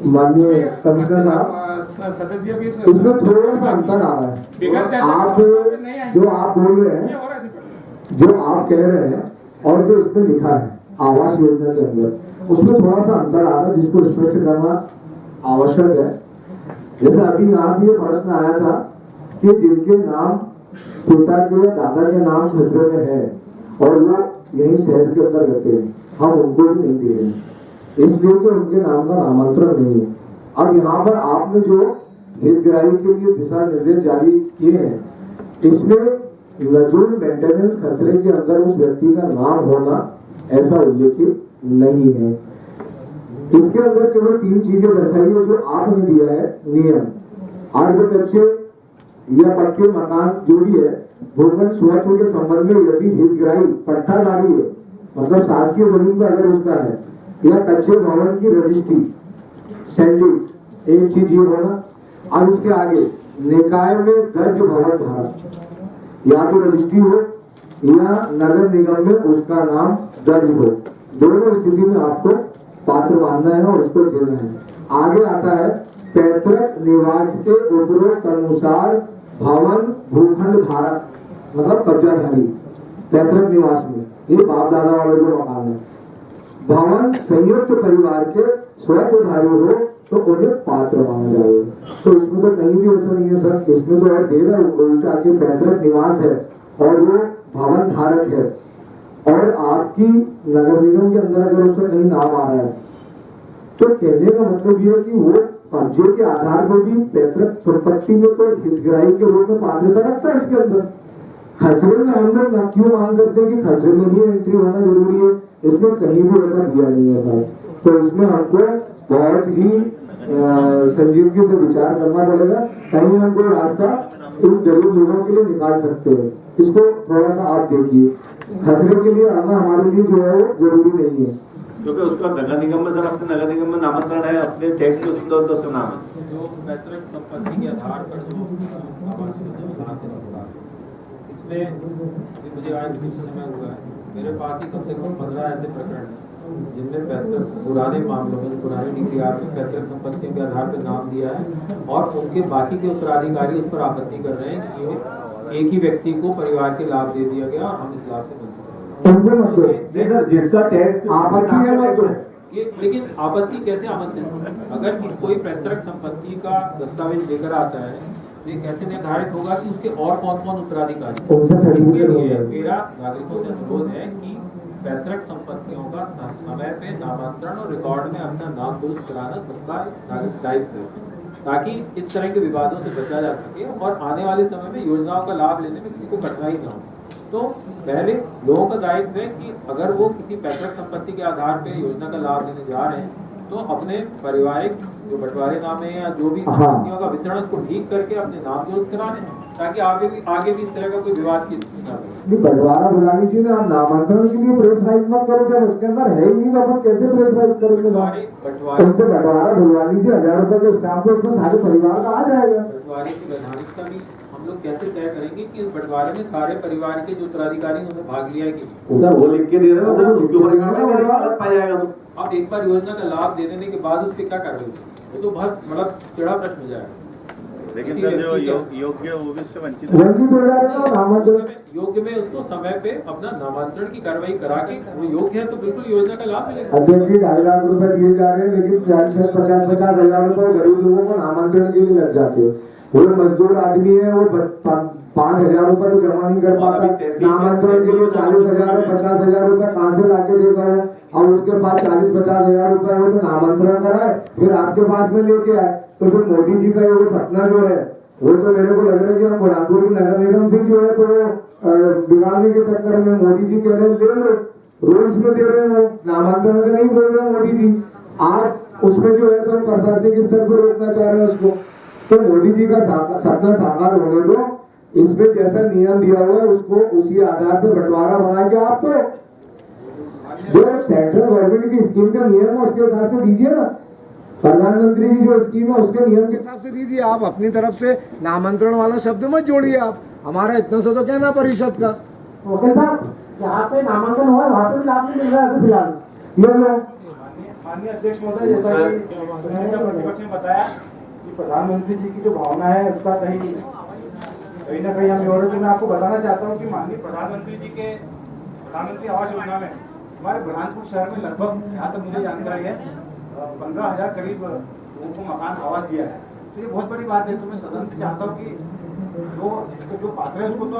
माननीय कमिश्नर साहब, सदस्य जी अभी इसमें थोड़ा सा अंतर आ रहा है। आप जो आप बोल रहे हैं, जो आप कह रहे हैं और जो इसमें लिखा है आवास योजना के अंदर, उसमें थोड़ा सा अंतर आ रहा है जिसको स्पष्ट करना आवश्यक है। जैसे अभी यहाँ से ये प्रश्न आया था कि जिनके नाम पिता के या दादा के नाम खसरे में है और वो यही शहर के अंदर रहते हैं, हम उनको भी नहीं दे रहे हैं इसलिए कि उनके नाम का नामांतरण नहीं है। अब यहाँ पर आपने जो हितग्राही के लिए दिशा निर्देश जारी किए हैं, इसमें नजूल मेंटेनेंस खसरे के अंदर उस व्यक्ति का नाम होना ऐसा उल्लेखित नहीं है। इसके अंदर केवल 3 चीजें दर्शाई है जो आपने दिया है नियम। अर्ध कच्चे या पक्के मकान जो भी है, भूखंड स्वत्व के संबंध में यदि हितग्राही पट्टाधारी है, मतलब शासकीय जमीन पर अगर उसका है, या कच्चे भवन की रजिस्ट्री सैंडिंग, एक चीज ये होना। अब इसके आगे निकाय में दर्ज भवन धारा, या तो रजिस्ट्री हो या नगर निगम में उसका नाम दर्ज हो, दोनों स्थिति में आपको पात्र मानना है और उसको देना है। आगे आता है पैतृक निवास के उपरोक्त अनुसार भवन भूखंड धारक, मतलब कब्जाधारी पैतृक निवास में, ये बाप दादा वाला जो मकान है। भवन संयुक्त परिवार के स्वत्वधारी हो तो उन्हें पात्र माना जाएगा। तो इसमें तो कहीं भी ऐसा नहीं है सर, इसमें तो और दे रहा है उल्टा के पैतृक निवास है और वो भवन धारक है, और आपकी नगर निगम के अंदर अगर उसका कहीं नाम आ रहा है तो कहने का मतलब ये है कि वो कब्जे के आधार पर भी पैतृक संपत्ति में तो हितग्राही के रूप में पात्रता रखता है। इसके अंदर खसरे में हम लोग ना क्यों मांग करते हैं कि खसरे में ही एंट्री होना जरूरी है, इसमें कहीं भी ऐसा दिया नहीं है सर। तो इसमें हमको बहुत ही संजीदगी से विचार करना पड़ेगा, कहीं हम कोई रास्ता इन गरीब लोगों के लिए निकाल सकते हैं। इसको थोड़ा सा आप देखिए, खसरे के लिए आना हमारे लिए जो है वो जरूरी नहीं है, क्योंकि उसका नगर निगम में सर, अपने नगर निगम में नामांतरण है, अपने टैक्स के सुविधा तो उसका नाम है। जो पैतृक संपत्ति के आधार पर जो आवास योजना है, इसमें मुझे आज कुछ समय हुआ है, मेरे पास ही कम से कम 15 ऐसे प्रकरण हैं जिनमें पैतृक पुराने मामलों में, पुराने डीपीआर में पैतृक संपत्तियों के आधार पर नाम दिया है और उनके बाकी के उत्तराधिकारी उस पर आपत्ति कर रहे हैं कि एक ही व्यक्ति को परिवार के लाभ दे दिया गया और हम इस लाभ से वंचित हैं। जिसका टैक्स आपत्ति है तो ये, लेकिन आपत्ति कैसे आमंत्रित, अगर कोई पैतृक संपत्ति का दस्तावेज लेकर आता है तो ये कैसे निर्धारित होगा कि उसके और कौन कौन उत्तराधिकारी। इसके लिए मेरा नागरिकों से अनुरोध है कि पैतृक संपत्तियों का समय पे नामांतरण और रिकॉर्ड में अपना नाम दुरुस्त कराना सबका नागरिक दायित्व है, ताकि इस तरह के विवादों से बचा जा सके और आने वाले समय में योजनाओं का लाभ लेने में किसी को कठिनाई न हो। तो पहले लोगों का दायित्व है कि अगर वो किसी पैतृक संपत्ति के आधार पे योजना का लाभ लेने जा रहे हैं तो अपने पारिवारिक जो बंटवारेनामे या जो भी संपत्तियों का वितरण उसको ठीक करके अपने नाम दुरुस्त कराने, ताकि आगे भी इस तरह का कोई विवाद की स्थिति न हो। बंटवारा बुला लीजिए ना, आप नामांतरण के लिए प्रेस राइज मत करो, जब उसके अंदर है ही नहीं तो अपन कैसे प्रेस राइज करेंगे? उनसे बंटवारा बुलवा लीजिए, 1000 रुपए के स्टाम्प पे उसमें सारे परिवार का आ जाएगा। बंटवारे की वैधानिकता भी हम लोग कैसे तय करेंगे कि इस बंटवारे में सारे परिवार के जो उत्तराधिकारी उन्होंने भाग लिया है कि सर वो लिख के दे रहे हो सर, उसके ऊपर पाया जाएगा। तो अब एक बार योजना का लाभ दे देने के बाद उस पर क्या कार्रवाई, वो तो बहुत मतलब टेढ़ा प्रश्न हो जाएगा। लेकिन सर जो योग्य वो भी इससे वंचित हो जा रहे हैं, नामांतरण योग्य में उसको समय पे अपना नामांतरण की कार्रवाई करा के वो योग्य है तो बिल्कुल योजना का लाभ मिलेगा। अध्यक्ष जी 2.5 लाख रुपए दिए जा रहे हैं, लेकिन 50-50 हजार रुपए गरीब लोगों को नामांतरण के लिए लग जाते हैं। वो मजदूर आदमी है, वो 5,000 रुपए तो जमा नहीं कर पाता, नामांतरण के लिए 40,000 50,000 रुपए कहाँ से लाके देगा वो, और उसके पास 40-50,000 रुपए वो तो नामांतरण कराए फिर आपके पास में लेके आए। तो फिर मोदी जी का ये सपना जो है वो तो मेरे को लग रहा है कि हम बुरहानपुर की नगर निगम से जो है तो बिगाड़ने के चक्कर में मोदी जी कह रहे हैं ले लो, रूल्स में दे रहे हैं, नामांतरण का नहीं बोल रहे हैं मोदी जी, आप उसमें जो है तो प्रशासनिक स्तर पर रोकना चाह रहे हैं उसको। तो मोदी जी का सपना साकार होने दो, इसमें जैसा नियम दिया हुआ है उसको उसी आधार पर बंटवारा बना के आप तो जो सेंट्रल गवर्नमेंट की स्कीम का नियम है उसके हिसाब से दीजिए ना, प्रधानमंत्री की जो स्कीम है उसके नियम के हिसाब से दीजिए। आप अपनी तरफ से नामांतरण वाला शब्द मत जोड़िए, आप हमारा इतना सा तो कहना परिषद का। वकील साहब जहाँ पे नामांकन हुआ वहाँ पे लाभ नहीं मिल रहा है फिलहाल, ये लो माननीय अध्यक्ष महोदय, जैसा कि प्रतिपक्ष ने बताया कि प्रधानमंत्री जी की जो भावना है उसका कहीं ना कहीं हम और मैं आपको बताना चाहता हूँ कि माननीय प्रधानमंत्री जी के प्रधानमंत्री आवास योजना में हमारे बुरहानपुर शहर में लगभग, जहाँ तक मुझे जानकारी है, 15,000 करीब लोगों को मकान आवास दिया है। तो ये बहुत बड़ी बात है। तो मैं सदन से चाहता हूँ कि जो पात्र है उसको तो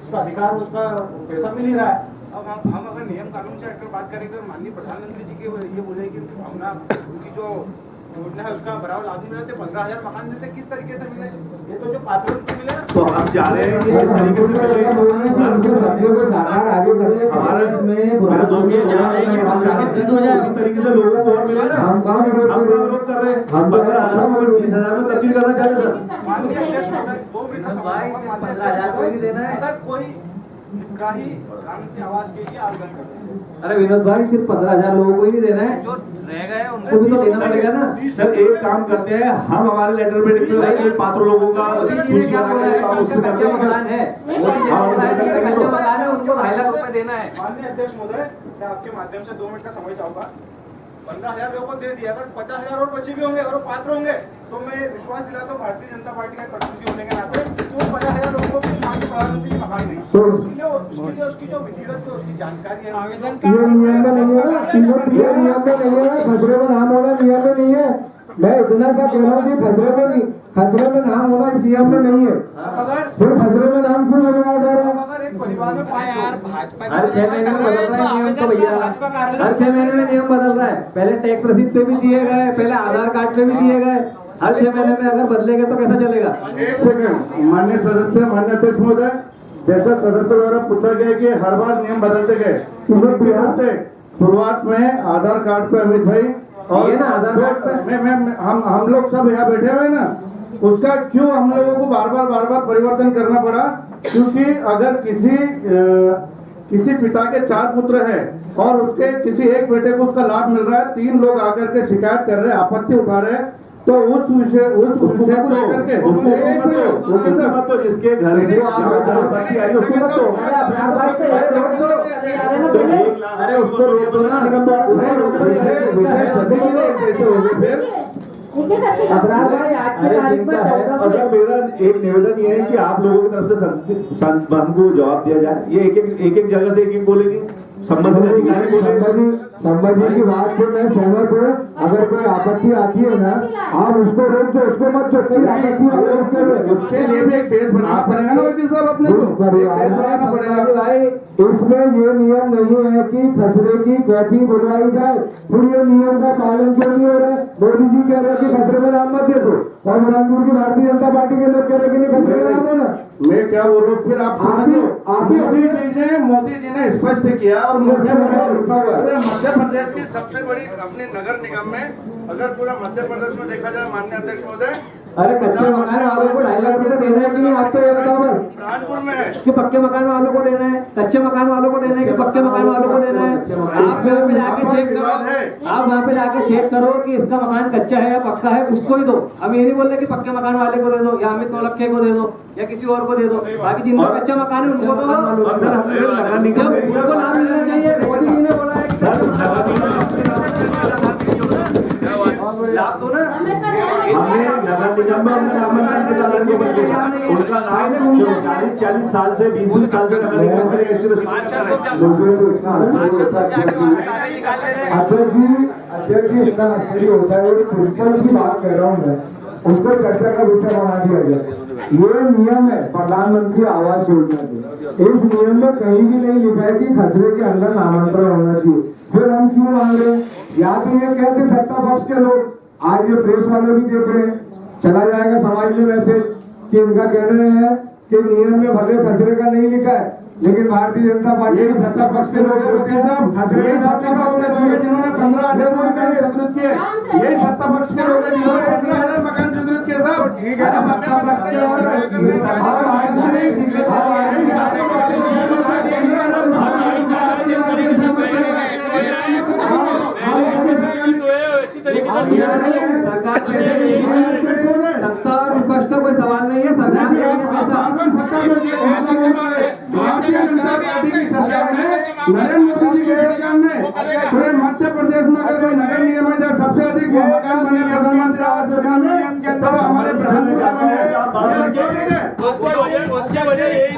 उसका अधिकार, उसका पैसा मिल ही रहा है। अब हम अगर नियम कानून से हटकर बात करें तो माननीय प्रधानमंत्री जी के ये बोले कि उनकी भावना, उनकी जो योजना है उसका बराबर लाभ मिल रहे थे, 15,000 मकान मिलते, किस तरीके से मिले, ये तो जो पात्र उनको मिले ना। तो हम चाह रहे हैं कि इस तरीके से उनके सपने को साकार आगे करने हमारे उसी तरीके से लोगों को और मिले ना। हम काम विरोध कर रहे हैं, हम अगर 20,000 में तब्दील करना चाहते हैं। माननीय अध्यक्ष महोदय 2 मिनट का समय, 15,000 कोई नहीं देना है। अगर कोई हितग्राही प्रधानमंत्री आवास के लिए आवेदन करते हैं, अरे विनोद भाई सिर्फ 15,000 लोगों को ही नहीं देना है, जो रह गए उनको भी तो देना पड़ेगा ना। सर एक काम करते हैं, हम हमारे लेटर में लिखते हैं कि पात्र लोगों का कच्चे मकान है, कच्चे मकान है, उनको 2.5 लाख रुपए देना है। माननीय अध्यक्ष महोदय, मैं आपके माध्यम से 2 मिनट का समय चाहूंगा। 15,000 लोगों को दे दिया, अगर 50,000 और बच्चे भी होंगे और पात्र होंगे तो मैं विश्वास दिलाता हूँ भारतीय जनता पार्टी का प्रतिनिधि होने के नाते तो 50,000 लोगों को भी माननीय प्रधानमंत्री मकान नहीं, तो उसके लिए उसकी जो विधिवत जो उसकी जानकारी है, आवेदन ये नियम में नहीं है, ये नियम में नहीं है, खसरे में नाम होना नियम में नहीं है। मैं इतना सा कह रहा हूँ कि खसरे में नाम होना इस नियम में नहीं है, फिर खसरे में नाम क्यों लगाया जा रहा है? अगर एक परिवार में हर 6 महीने में बदल रहा है नियम तो भैया, हर 6 महीने में नियम बदल रहा है। पहले टैक्स रसीद पे भी दिए गए, पहले आधार कार्ड पे भी दिए गए, हर 6 महीने में अगर बदलेगा तो कैसा चलेगा? एक सेकंड माननीय सदस्य, माननीय अध्यक्ष महोदय, जैसा सदस्य द्वारा पूछा गया कि हर बार नियम बदलते गए, शुरुआत में आधार कार्ड पे अमित भाई और ये ना आधार कार्ड पे हम लोग सब यहाँ बैठे हुए ना, उसका क्यों हम लोगों को बार बार परिवर्तन करना पड़ा? क्योंकि अगर किसी पिता के 4 पुत्र है और उसके किसी एक बेटे को उसका लाभ मिल रहा है, 3 लोग आकर के शिकायत कर रहे हैं, आपत्ति उठा रहे हैं, तो उस विषय को लेकर के तो जिसके घर से अरे उसको रोक दो ना। अच्छा मेरा एक निवेदन ये है कि आप लोगों की तरफ से हमको जवाब दिया जाए। ये एक जगह से एक बोलेगी, संबंधित अधिकारी बोलेगी। संबंधी की बात से मैं सहमत हूँ। अगर कोई आपत्ति आती है ना, आप उसको रोक दो, उसको मत दो। कोई आपत्ति उसके लिए भी एक पेज बनाना पड़ेगा ना वकील साहब, अपने को बनाना पड़ेगा भाई। इसमें ये नियम नहीं है कि खसरे की कॉपी बुलवाई जाए, फिर ये नियम का पालन क्यों नहीं हो रहा है? मोदी जी कह रहे हैं कि खसरे में नाम मत दे दो, और बुरहानपुर की भारतीय जनता पार्टी के लोग कह रहे हैं कि नहीं खसरे में नाम होना। मैं क्या बोल रहा हूँ, फिर आप मोदी जी ने स्पष्ट किया और मध्य प्रदेश की सबसे बड़ी अपने नगर निगम में, अगर पूरा मध्य प्रदेश में देखा जाए माननीय अध्यक्ष महोदय, अरे कच्चे मकान वालों को 2.5 लाख रुपए देना है कि नहीं? आपको ये बताओ बस, कानपुर में है कि पक्के मकान वालों को देना है, कच्चे मकान वालों को देना है कि पक्के मकान वालों को देना है? आप वहाँ पे जाके चेक करो, आप वहाँ पे जाके चेक करो कि इसका मकान कच्चा है या पक्का है, उसको ही दो। हम ये नहीं बोल रहे कि पक्के मकान वाले को दे दो या अमित नौलखे को दे दो या किसी और को दे दो, बाकी जिनका कच्चा मकान है उनको दो। उनको नाम मिलना चाहिए। मोदी जी ने बोला है कि लाभ दो ना। हमने नगर निगम में नामांकन के साथ उनका नाम 40 साल से 20 साल से नगर निगम में अध्यक्ष जी इतना आश्चर्य होता है, सिंपल सी बात कह रहा हूँ मैं। उसको चर्चा का विषय बना दिया गया। ये नियम है प्रधानमंत्री आवास योजना के। इस नियम में कहीं भी नहीं लिखा है कि खसरे के अंदर नामांतरण होना चाहिए। फिर हम क्यों मांग रहे हैं? या तो ये कहते सत्ता पक्ष के लोग, आज ये प्रेस वाले भी देख रहे हैं, चला जाएगा समाज में मैसेज कि इनका कहना है कि नियम में भले खसरे का नहीं लिखा है, लेकिन भारतीय जनता पार्टी के सत्ता पक्ष के लोग खसरे में सत्ता पक्ष के लोग जिन्होंने 15,000 मकान स्वीकृत किए, यही सत्ता पक्ष के लोग जिन्होंने 15,000 मकान स्वीकृत किए साहब। ठीक है, सरकार सत्ता और विपक्ष का कोई सवाल नहीं है। सरकार भारतीय जनता पार्टी की सरकार ने, नरेंद्र मोदी जी की सरकार ने पूरे मध्य प्रदेश में अगर कोई नगर निगम है जहाँ सबसे अधिक मकान बने प्रधानमंत्री आवास योजना में, तो हमारे ब्रह्मपुरा बने। उसकी वजह यही थी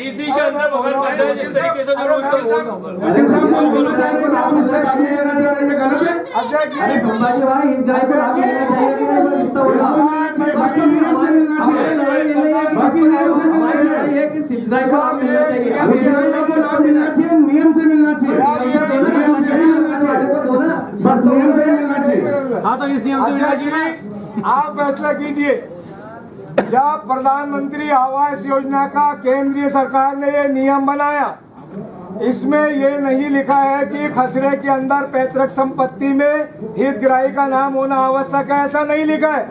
इसी के अंदर भवन बन है, जिस तरीके से बोला जा रहा है कि आप इससे काबू लेना चाह रहे हैं, ये गलत है। अरे संभाजी भाई, इन गाय को आप लेना चाहिए कि नहीं? बस इतना बोला बाकी नियम से मिलना चाहिए, बाकी नियम से मिलना चाहिए, कि सिद्धाई को आप लेना चाहिए, लाभ मिलना चाहिए, नियम से मिलना चाहिए, नियम से मिलना चाहिए, बस नियम से मिलना चाहिए। हाँ, तो इस नियम से मिलना चाहिए। आप फैसला कीजिए। जब प्रधानमंत्री आवास योजना का केंद्रीय सरकार ने ये नियम बनाया, इसमें ये नहीं लिखा है कि खसरे के अंदर पैतृक संपत्ति में हितग्राही का नाम होना आवश्यक है, ऐसा नहीं लिखा है।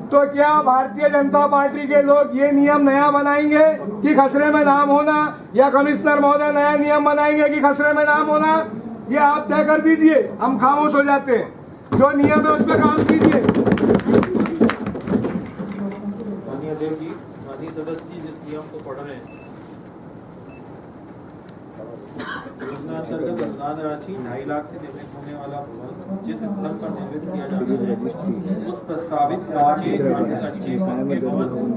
तो क्या भारतीय जनता पार्टी के लोग ये नियम नया बनाएंगे कि खसरे में नाम होना, या कमिश्नर महोदय नया नियम बनाएंगे कि खसरे में नाम होना? ये आप तय कर दीजिए, हम खामोश हो जाते हैं। जो नियम है उस पर काम कीजिए। माननीय अध्यक्ष जी, माननीय सदस्य जी, जिस नियम को पढ़ रहे हैं, योजना अंतर्गत अनुदान राशि 2.5 लाख से निर्मित होने वाला भवन जिस स्थल पर निर्मित किया जाना है, उस प्रस्तावित कच्चे भवन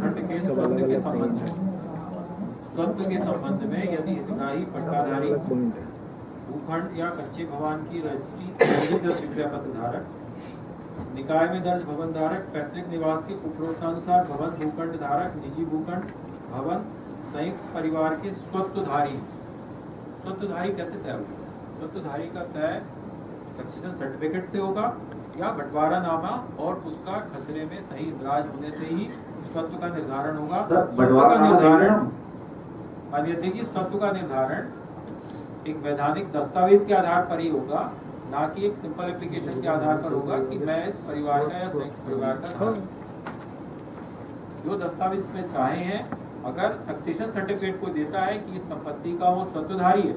खंड के स्वत्व के संबंध में यदि हितग्राही पट्टाधारी भूखंड या कच्चे भवन की रजिस्ट्री विक्रय पत्र धारक, निकाय में दर्ज भवन धारक, पैतृक निवास के उपरोक्तानुसार भवन भूखंड धारक, निजी भूखंड भवन संयुक्त परिवार के स्वत्वधारी कैसे तय होगा? स्वत्वधारी का तय सक्सेशन सर्टिफिकेट से होगा या बंटवारा नामा और उसका खसरे में सही इंदराज होने से ही स्वत्व का निर्धारण होगा। स्वत्व का निर्धारण एक वैधानिक दस्तावेज के आधार पर ही होगा, ना कि एक सिंपल एप्लीकेशन के आधार पर होगा कि मैं इस परिवार का या संयुक्त परिवार का जो दस्तावेज में चाहे हैं, अगर सक्सेशन सर्टिफिकेट को देता है कि इस संपत्ति का वो स्वत्वधारी है,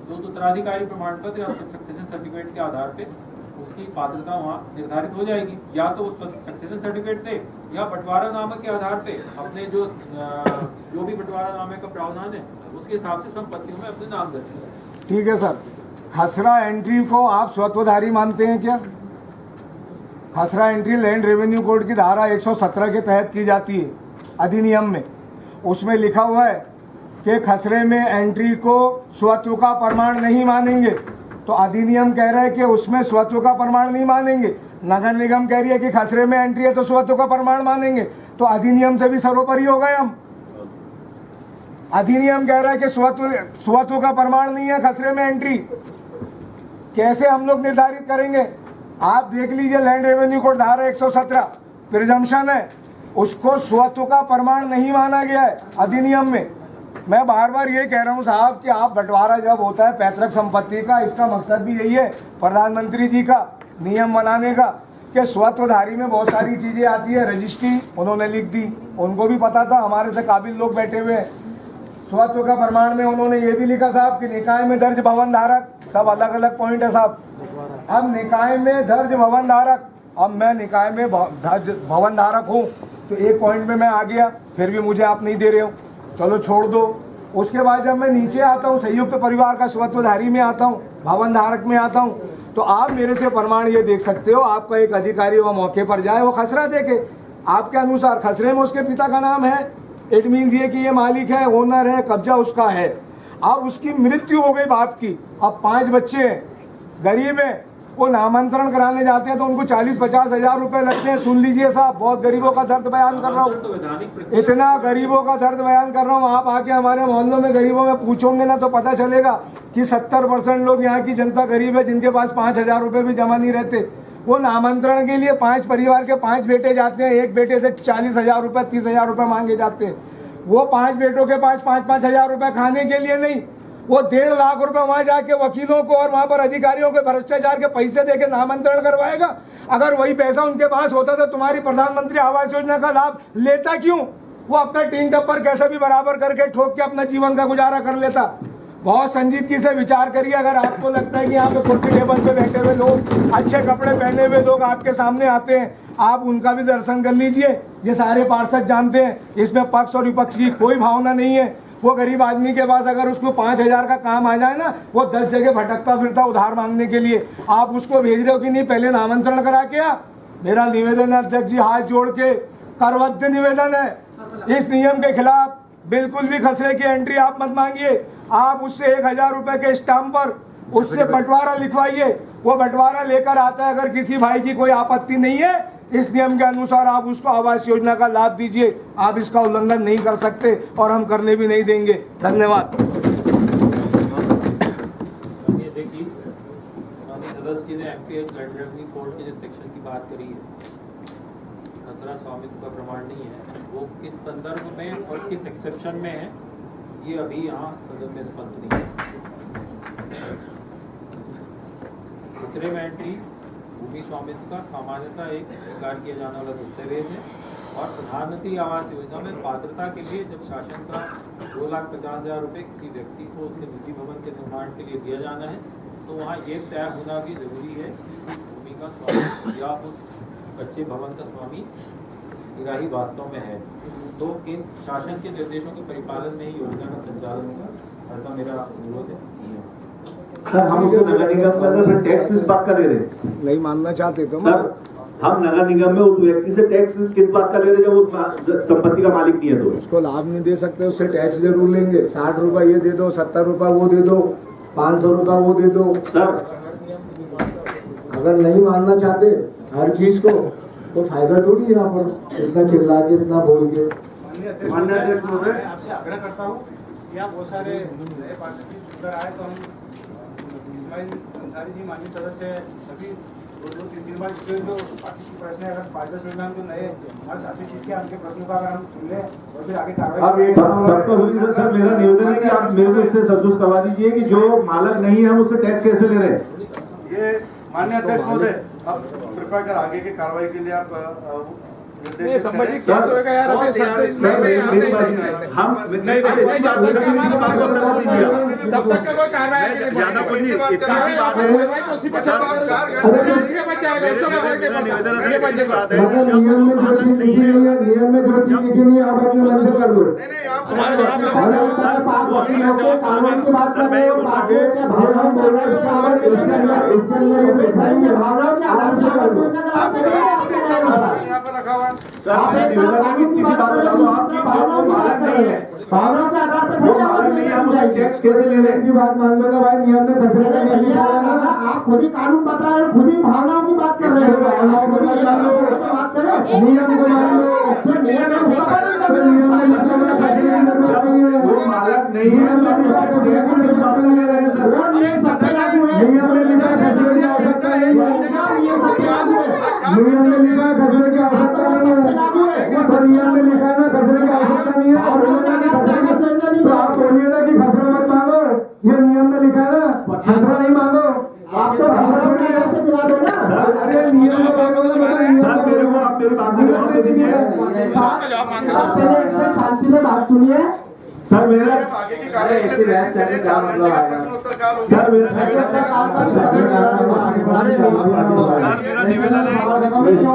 तो उस उत्तराधिकारी प्रमाण पत्र या सक्सेशन सर्टिफिकेट के आधार पे उसकी पात्रता वहाँ निर्धारित हो जाएगी। या तो वो सक्सेशन सर्टिफिकेट दे या बंटवारा नामा के आधार पे अपने जो भी बंटवारा नामे का प्रावधान है उसके हिसाब से संपत्तियों में अपने नाम दर्ज करें। ठीक है सर, खसरा एंट्री को आप स्वत्वधारी मानते हैं क्या? खसरा एंट्री लैंड रेवेन्यू कोड की धारा 117 के तहत की जाती है अधिनियम में। उसमें लिखा हुआ है कि खसरे में एंट्री को स्वत्व का प्रमाण नहीं मानेंगे, तो अधिनियम कह रहा है कि उसमें स्वत्व का प्रमाण नहीं मानेंगे। नगर निगम कह रही है कि खसरे में एंट्री है तो स्वत्व का प्रमाण मानेंगे, तो अधिनियम से भी सर्वोपरि हो गए हम। अधिनियम कह रहा है कि स्वत्व का प्रमाण नहीं है खसरे में एंट्री, कैसे हम लोग निर्धारित करेंगे? आप देख लीजिए लैंड रेवेन्यू कोड धारा 117 प्रिजम्पशन है, उसको स्वत्व का प्रमाण नहीं माना गया है अधिनियम में। मैं बार बार ये कह रहा हूँ साहब कि आप बंटवारा जब होता है पैतृक संपत्ति का, इसका मकसद भी यही है प्रधानमंत्री जी का नियम बनाने का कि स्वत्वधारी में बहुत सारी चीज़ें आती है। रजिस्ट्री उन्होंने लिख दी, उनको भी पता था, हमारे से काबिल लोग बैठे हुए हैं। स्वत्व का प्रमाण में उन्होंने ये भी लिखा साहब कि निकाय में दर्ज भवन धारक, सब अलग अलग पॉइंट है साहब। अब निकाय में दर्ज भवन धारक, अब मैं निकाय में भवन धारक हूँ तो एक पॉइंट में मैं आ गया, फिर भी मुझे आप नहीं दे रहे हो, चलो छोड़ दो। उसके बाद जब मैं नीचे आता हूँ, संयुक्त परिवार का स्वत्वधारी में आता हूँ, भवन धारक में आता हूँ, तो आप मेरे से प्रमाण ये देख सकते हो। आपका एक अधिकारी वो मौके पर जाए, वो खसरा देखे, आपके अनुसार खसरे में उसके पिता का नाम है, इट मीन्स ये कि ये मालिक है, ओनर है, कब्जा उसका है। अब उसकी मृत्यु हो गई बाप की, अब 5 बच्चे हैं, गरीब है, वो नामांतरण कराने जाते हैं तो उनको 40-50 हजार रुपए लगते हैं। सुन लीजिए साहब, बहुत गरीबों का दर्द बयान कर रहा हूँ, इतना गरीबों का दर्द बयान कर रहा हूँ। आप आके हमारे मोहल्लों में गरीबों में पूछोगे ना तो पता चलेगा कि 70% लोग यहाँ की जनता गरीब है जिनके पास 5,000 रुपए भी जमा नहीं रहते। वो नामांतरण के लिए 5 परिवार के 5 बेटे जाते हैं, एक बेटे से 40,000 रुपए 30,000 रुपए मांगे जाते हैं। वो 5 बेटों के पास 5-5 हजार रुपए खाने के लिए नहीं, वो 1.5 लाख रुपए वहां जाके वकीलों को और वहां पर अधिकारियों को भ्रष्टाचार के पैसे देके नामांतरण करवाएगा। अगर वही पैसा उनके पास होता तो तुम्हारी प्रधानमंत्री आवास योजना का लाभ लेता क्यों? वो अपना टीन टप्पर कैसे भी बराबर करके ठोक के अपना जीवन का गुजारा कर लेता। बहुत संजीदगी से विचार करिए। अगर आपको लगता है कि यहाँ पे कुर्सी टेबल पे बैठे हुए लोग, अच्छे कपड़े पहने हुए लोग आपके सामने आते हैं, आप उनका भी दर्शन कर लीजिए। ये सारे पार्षद जानते हैं, इसमें पक्ष और विपक्ष की कोई भावना नहीं है। वो गरीब आदमी के पास अगर उसको 5,000 का काम आ जाए ना, वो 10 जगह भटकता फिरता उधार मांगने के लिए। आप उसको भेज रहे हो कि नहीं, पहले नामांतरण करा के आ। मेरा निवेदन है अध्यक्ष जी, हाथ जोड़ के करवद्ध निवेदन है, इस नियम के खिलाफ बिल्कुल भी खसरे की एंट्री आप मत मांगिए। आप उससे 1,000 रुपए के स्टाम्प पर उससे बंटवारा लिखवाइए। वो बंटवारा लेकर आता है, अगर किसी भाई की कोई आपत्ति नहीं है इस नियम के अनुसार आप उसको आवास योजना का लाभ दीजिए। आप इसका उल्लंघन नहीं कर सकते और हम करने भी नहीं देंगे। धन्यवाद। देखिए, सदस्य जी ने एमपीएच रेवन्यू कोड के जिस सेक्शन की बात करी है, खसरा स्वामित्व का प्रमाण नहीं है, वो किस संदर्भ में और किस एक्सेप्शन में है, ये अभी यहाँ सदन में स्पष्ट नहीं है। खसरे में एंट्री भूमि स्वामित्व का सामान्यतः एक स्वीकार किया जाने वाला दस्तावेज है और प्रधानमंत्री आवास योजना में पात्रता के लिए जब शासन का 2,50,000 रुपये किसी व्यक्ति को उसके निजी भवन के निर्माण के लिए दिया जाना है तो वहाँ ये तय होना भी जरूरी है कि भूमि का स्वामी या उस कच्चे भवन का स्वामी हिराही वास्तव में है। तो इन शासन के निर्देशों के परिपालन में ही योजना का संचालन होगा, ऐसा मेरा अनुरोध है। सर हम उसे नगर निगम के अंदर फिर टैक्स किस बात का ले रहे हैं? नहीं मानना चाहते तो सर हम नगर निगम में उस व्यक्ति से टैक्स किस बात का ले रहे हैं जब उस संपत्ति का मालिक नहीं है तो उसको लाभ नहीं दे सकते, उससे टैक्स जरूर लेंगे। 60 रुपए ये दे दो, 70 रुपए वो दे दो, 500 रुपए वो दे दो। सर अगर नहीं मानना चाहते हर चीज को तो फायदा थोड़ी है यहाँ पर इतना चिल्ला के इतना बोल के। माननीय अध्यक्ष महोदय, आपसे आग्रह करता हूँ, यहाँ बहुत सारे नए पार्षद सुधर आए तो हम इस्माइल अंसारी जी माननीय सदस्य है, सभी 2-3 बार जो बाकी की प्रश्न अगर 5-10 मिनट में हम जो नए हमारे साथी चीज के उनके प्रश्नों का अगर हम सुन लें और फिर आगे कार्रवाई। सबको सुनिए सर, मेरा निवेदन है कि आप मेरे को इससे संतुष्ट करवा दीजिए कि जो मालक नहीं है हम उससे टैक्स कैसे ले रहे हैं। ये माननीय अध्यक्ष महोदय, अब कृपया कर आगे की कार्रवाई के लिए आप नहीं संभाजी क्या होगा यार, अभी सर मेरी बात हम नहीं तब तक कोई कार्रवाई ज्यादा कुछ नहीं, इतना ही बात है। निवेदन नियम में जो चीज लिखी नहीं है आप अपने मन से कर लो। सर मैं निवेदन है कि किसी बात बता दो आपकी जो मालक नहीं है, वो मालक नहीं है, हम उसे टैक्स कैसे ले रहे हैं? की बात मान लो ना भाई, नियम में खसरे का नहीं लिखा है ना, आप खुद ही कानून बता रहे हो, खुद ही भावनाओं की बात कर रहे हो। भावनाओं को मत मान लो, नियम को मान लो। नियम में लिखा है खसरे की जरूरत नहीं है, वो मालक नहीं है, हम टैक्स किस बात का ले रहे हैं सर? नियम में लिखा खसरे की आवश्यकता है, नियम में लिखा खसरे की आवश्यकता नहीं है, नियम में लिखा है ना खसरे की आवश्यकता नहीं है। और तो आप बोलिए ना कि खसरा मत मांगो, ये नियम में लिखा है ना, खसरा नहीं मांगो। आप तो अरे नियम में मांगो ना, सर मेरे को आप मेरी बात का जवाब दे दीजिए। शांति से बात सुनिए सर मेरा आगे की कार्रवाई के लिए सर मेरा निवेदन है,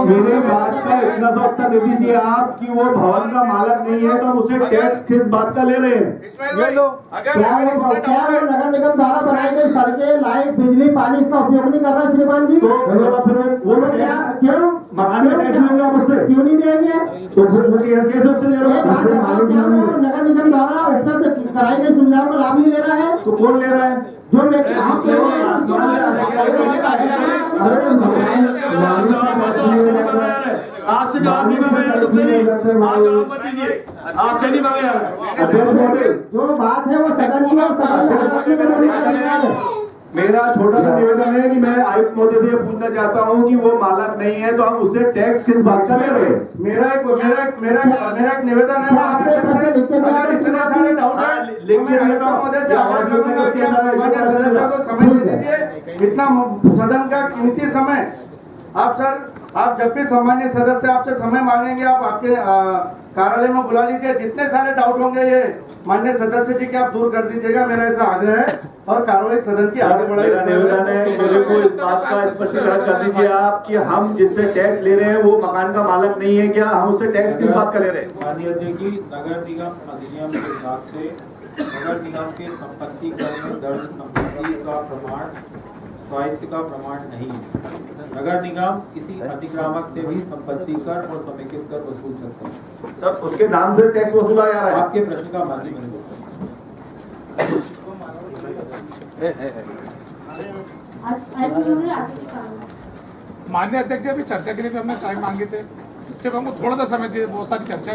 मेरे बात का इतना सा उत्तर दे दीजिए आप कि वो भवन का मालक नहीं है तो हम उसे टैक्स किस बात का ले रहे हैं? क्या वो नगर निगम द्वारा बनाई गई सड़कें, लाइट, बिजली, पानी इसका उपयोग नहीं कर रहा है श्रीमान जी? तो फिर वो क्यों मकान का टैक्स लेंगे आप उससे? क्यों नहीं देंगे? तो कैसे उससे ले रहे हो? नगर निगम द्वारा उपलब्ध कराई गई सुविधाओं का लाभ नहीं ले रहा है। तो कौन ले रहा है? जो व्यक्ति आप आपसे जवाब नहीं मांगे, आपसे नहीं मांगे। जो बात है वो सदन मेरा छोटा सा निवेदन है कि मैं आयुक्त महोदय से ये पूछना चाहता हूँ कि वो मालक नहीं है तो हम उससे टैक्स किस बात का ले रहे हैं? मेरा एक निवेदन है, अगर इतने सारे डाउट है मैं आयुक्त महोदय से आग्रह करूंगा कि आप सामान्य सदस्यों को समय दे दीजिए। इतना सदन का कीमती समय आप जब भी सामान्य सदस्य आपसे समय मांगेंगे आप आपके कार्यालय में बुला लीजिए। जितने सारे डाउट होंगे ये माननीय सदस्य जी के आप दूर कर दीजिएगा, मेरा ऐसा आग्रह है। और कार्रवाई सदन की आगे बढ़ाई। निवेदन है, मेरे को इस बात का स्पष्टीकरण कर दीजिए आप कि हम जिससे टैक्स ले रहे हैं वो मकान का मालक नहीं है क्या? हम उससे टैक्स किस बात का ले रहे हैं? माननीय अध्यक्ष जी, नगर निगम अधिनियम के हिसाब से नगर निगम के संपत्ति कर में दर्ज संपत्ति का प्रमाण स्वायत्त का प्रमाण नहीं है। नगर निगम किसी अतिक्रामक से भी संपत्ति कर और समेकित कर वसूल सकता है। सर उसके नाम से टैक्स वसूला जा रहा है। आपके प्रश्न का माननीय माननीय अध्यक्ष जी, अभी चर्चा के लिए भी हमने टाइम मांगे थे, सिर्फ हमको थोड़ा सा समय चाहिए, बहुत सारी चर्चा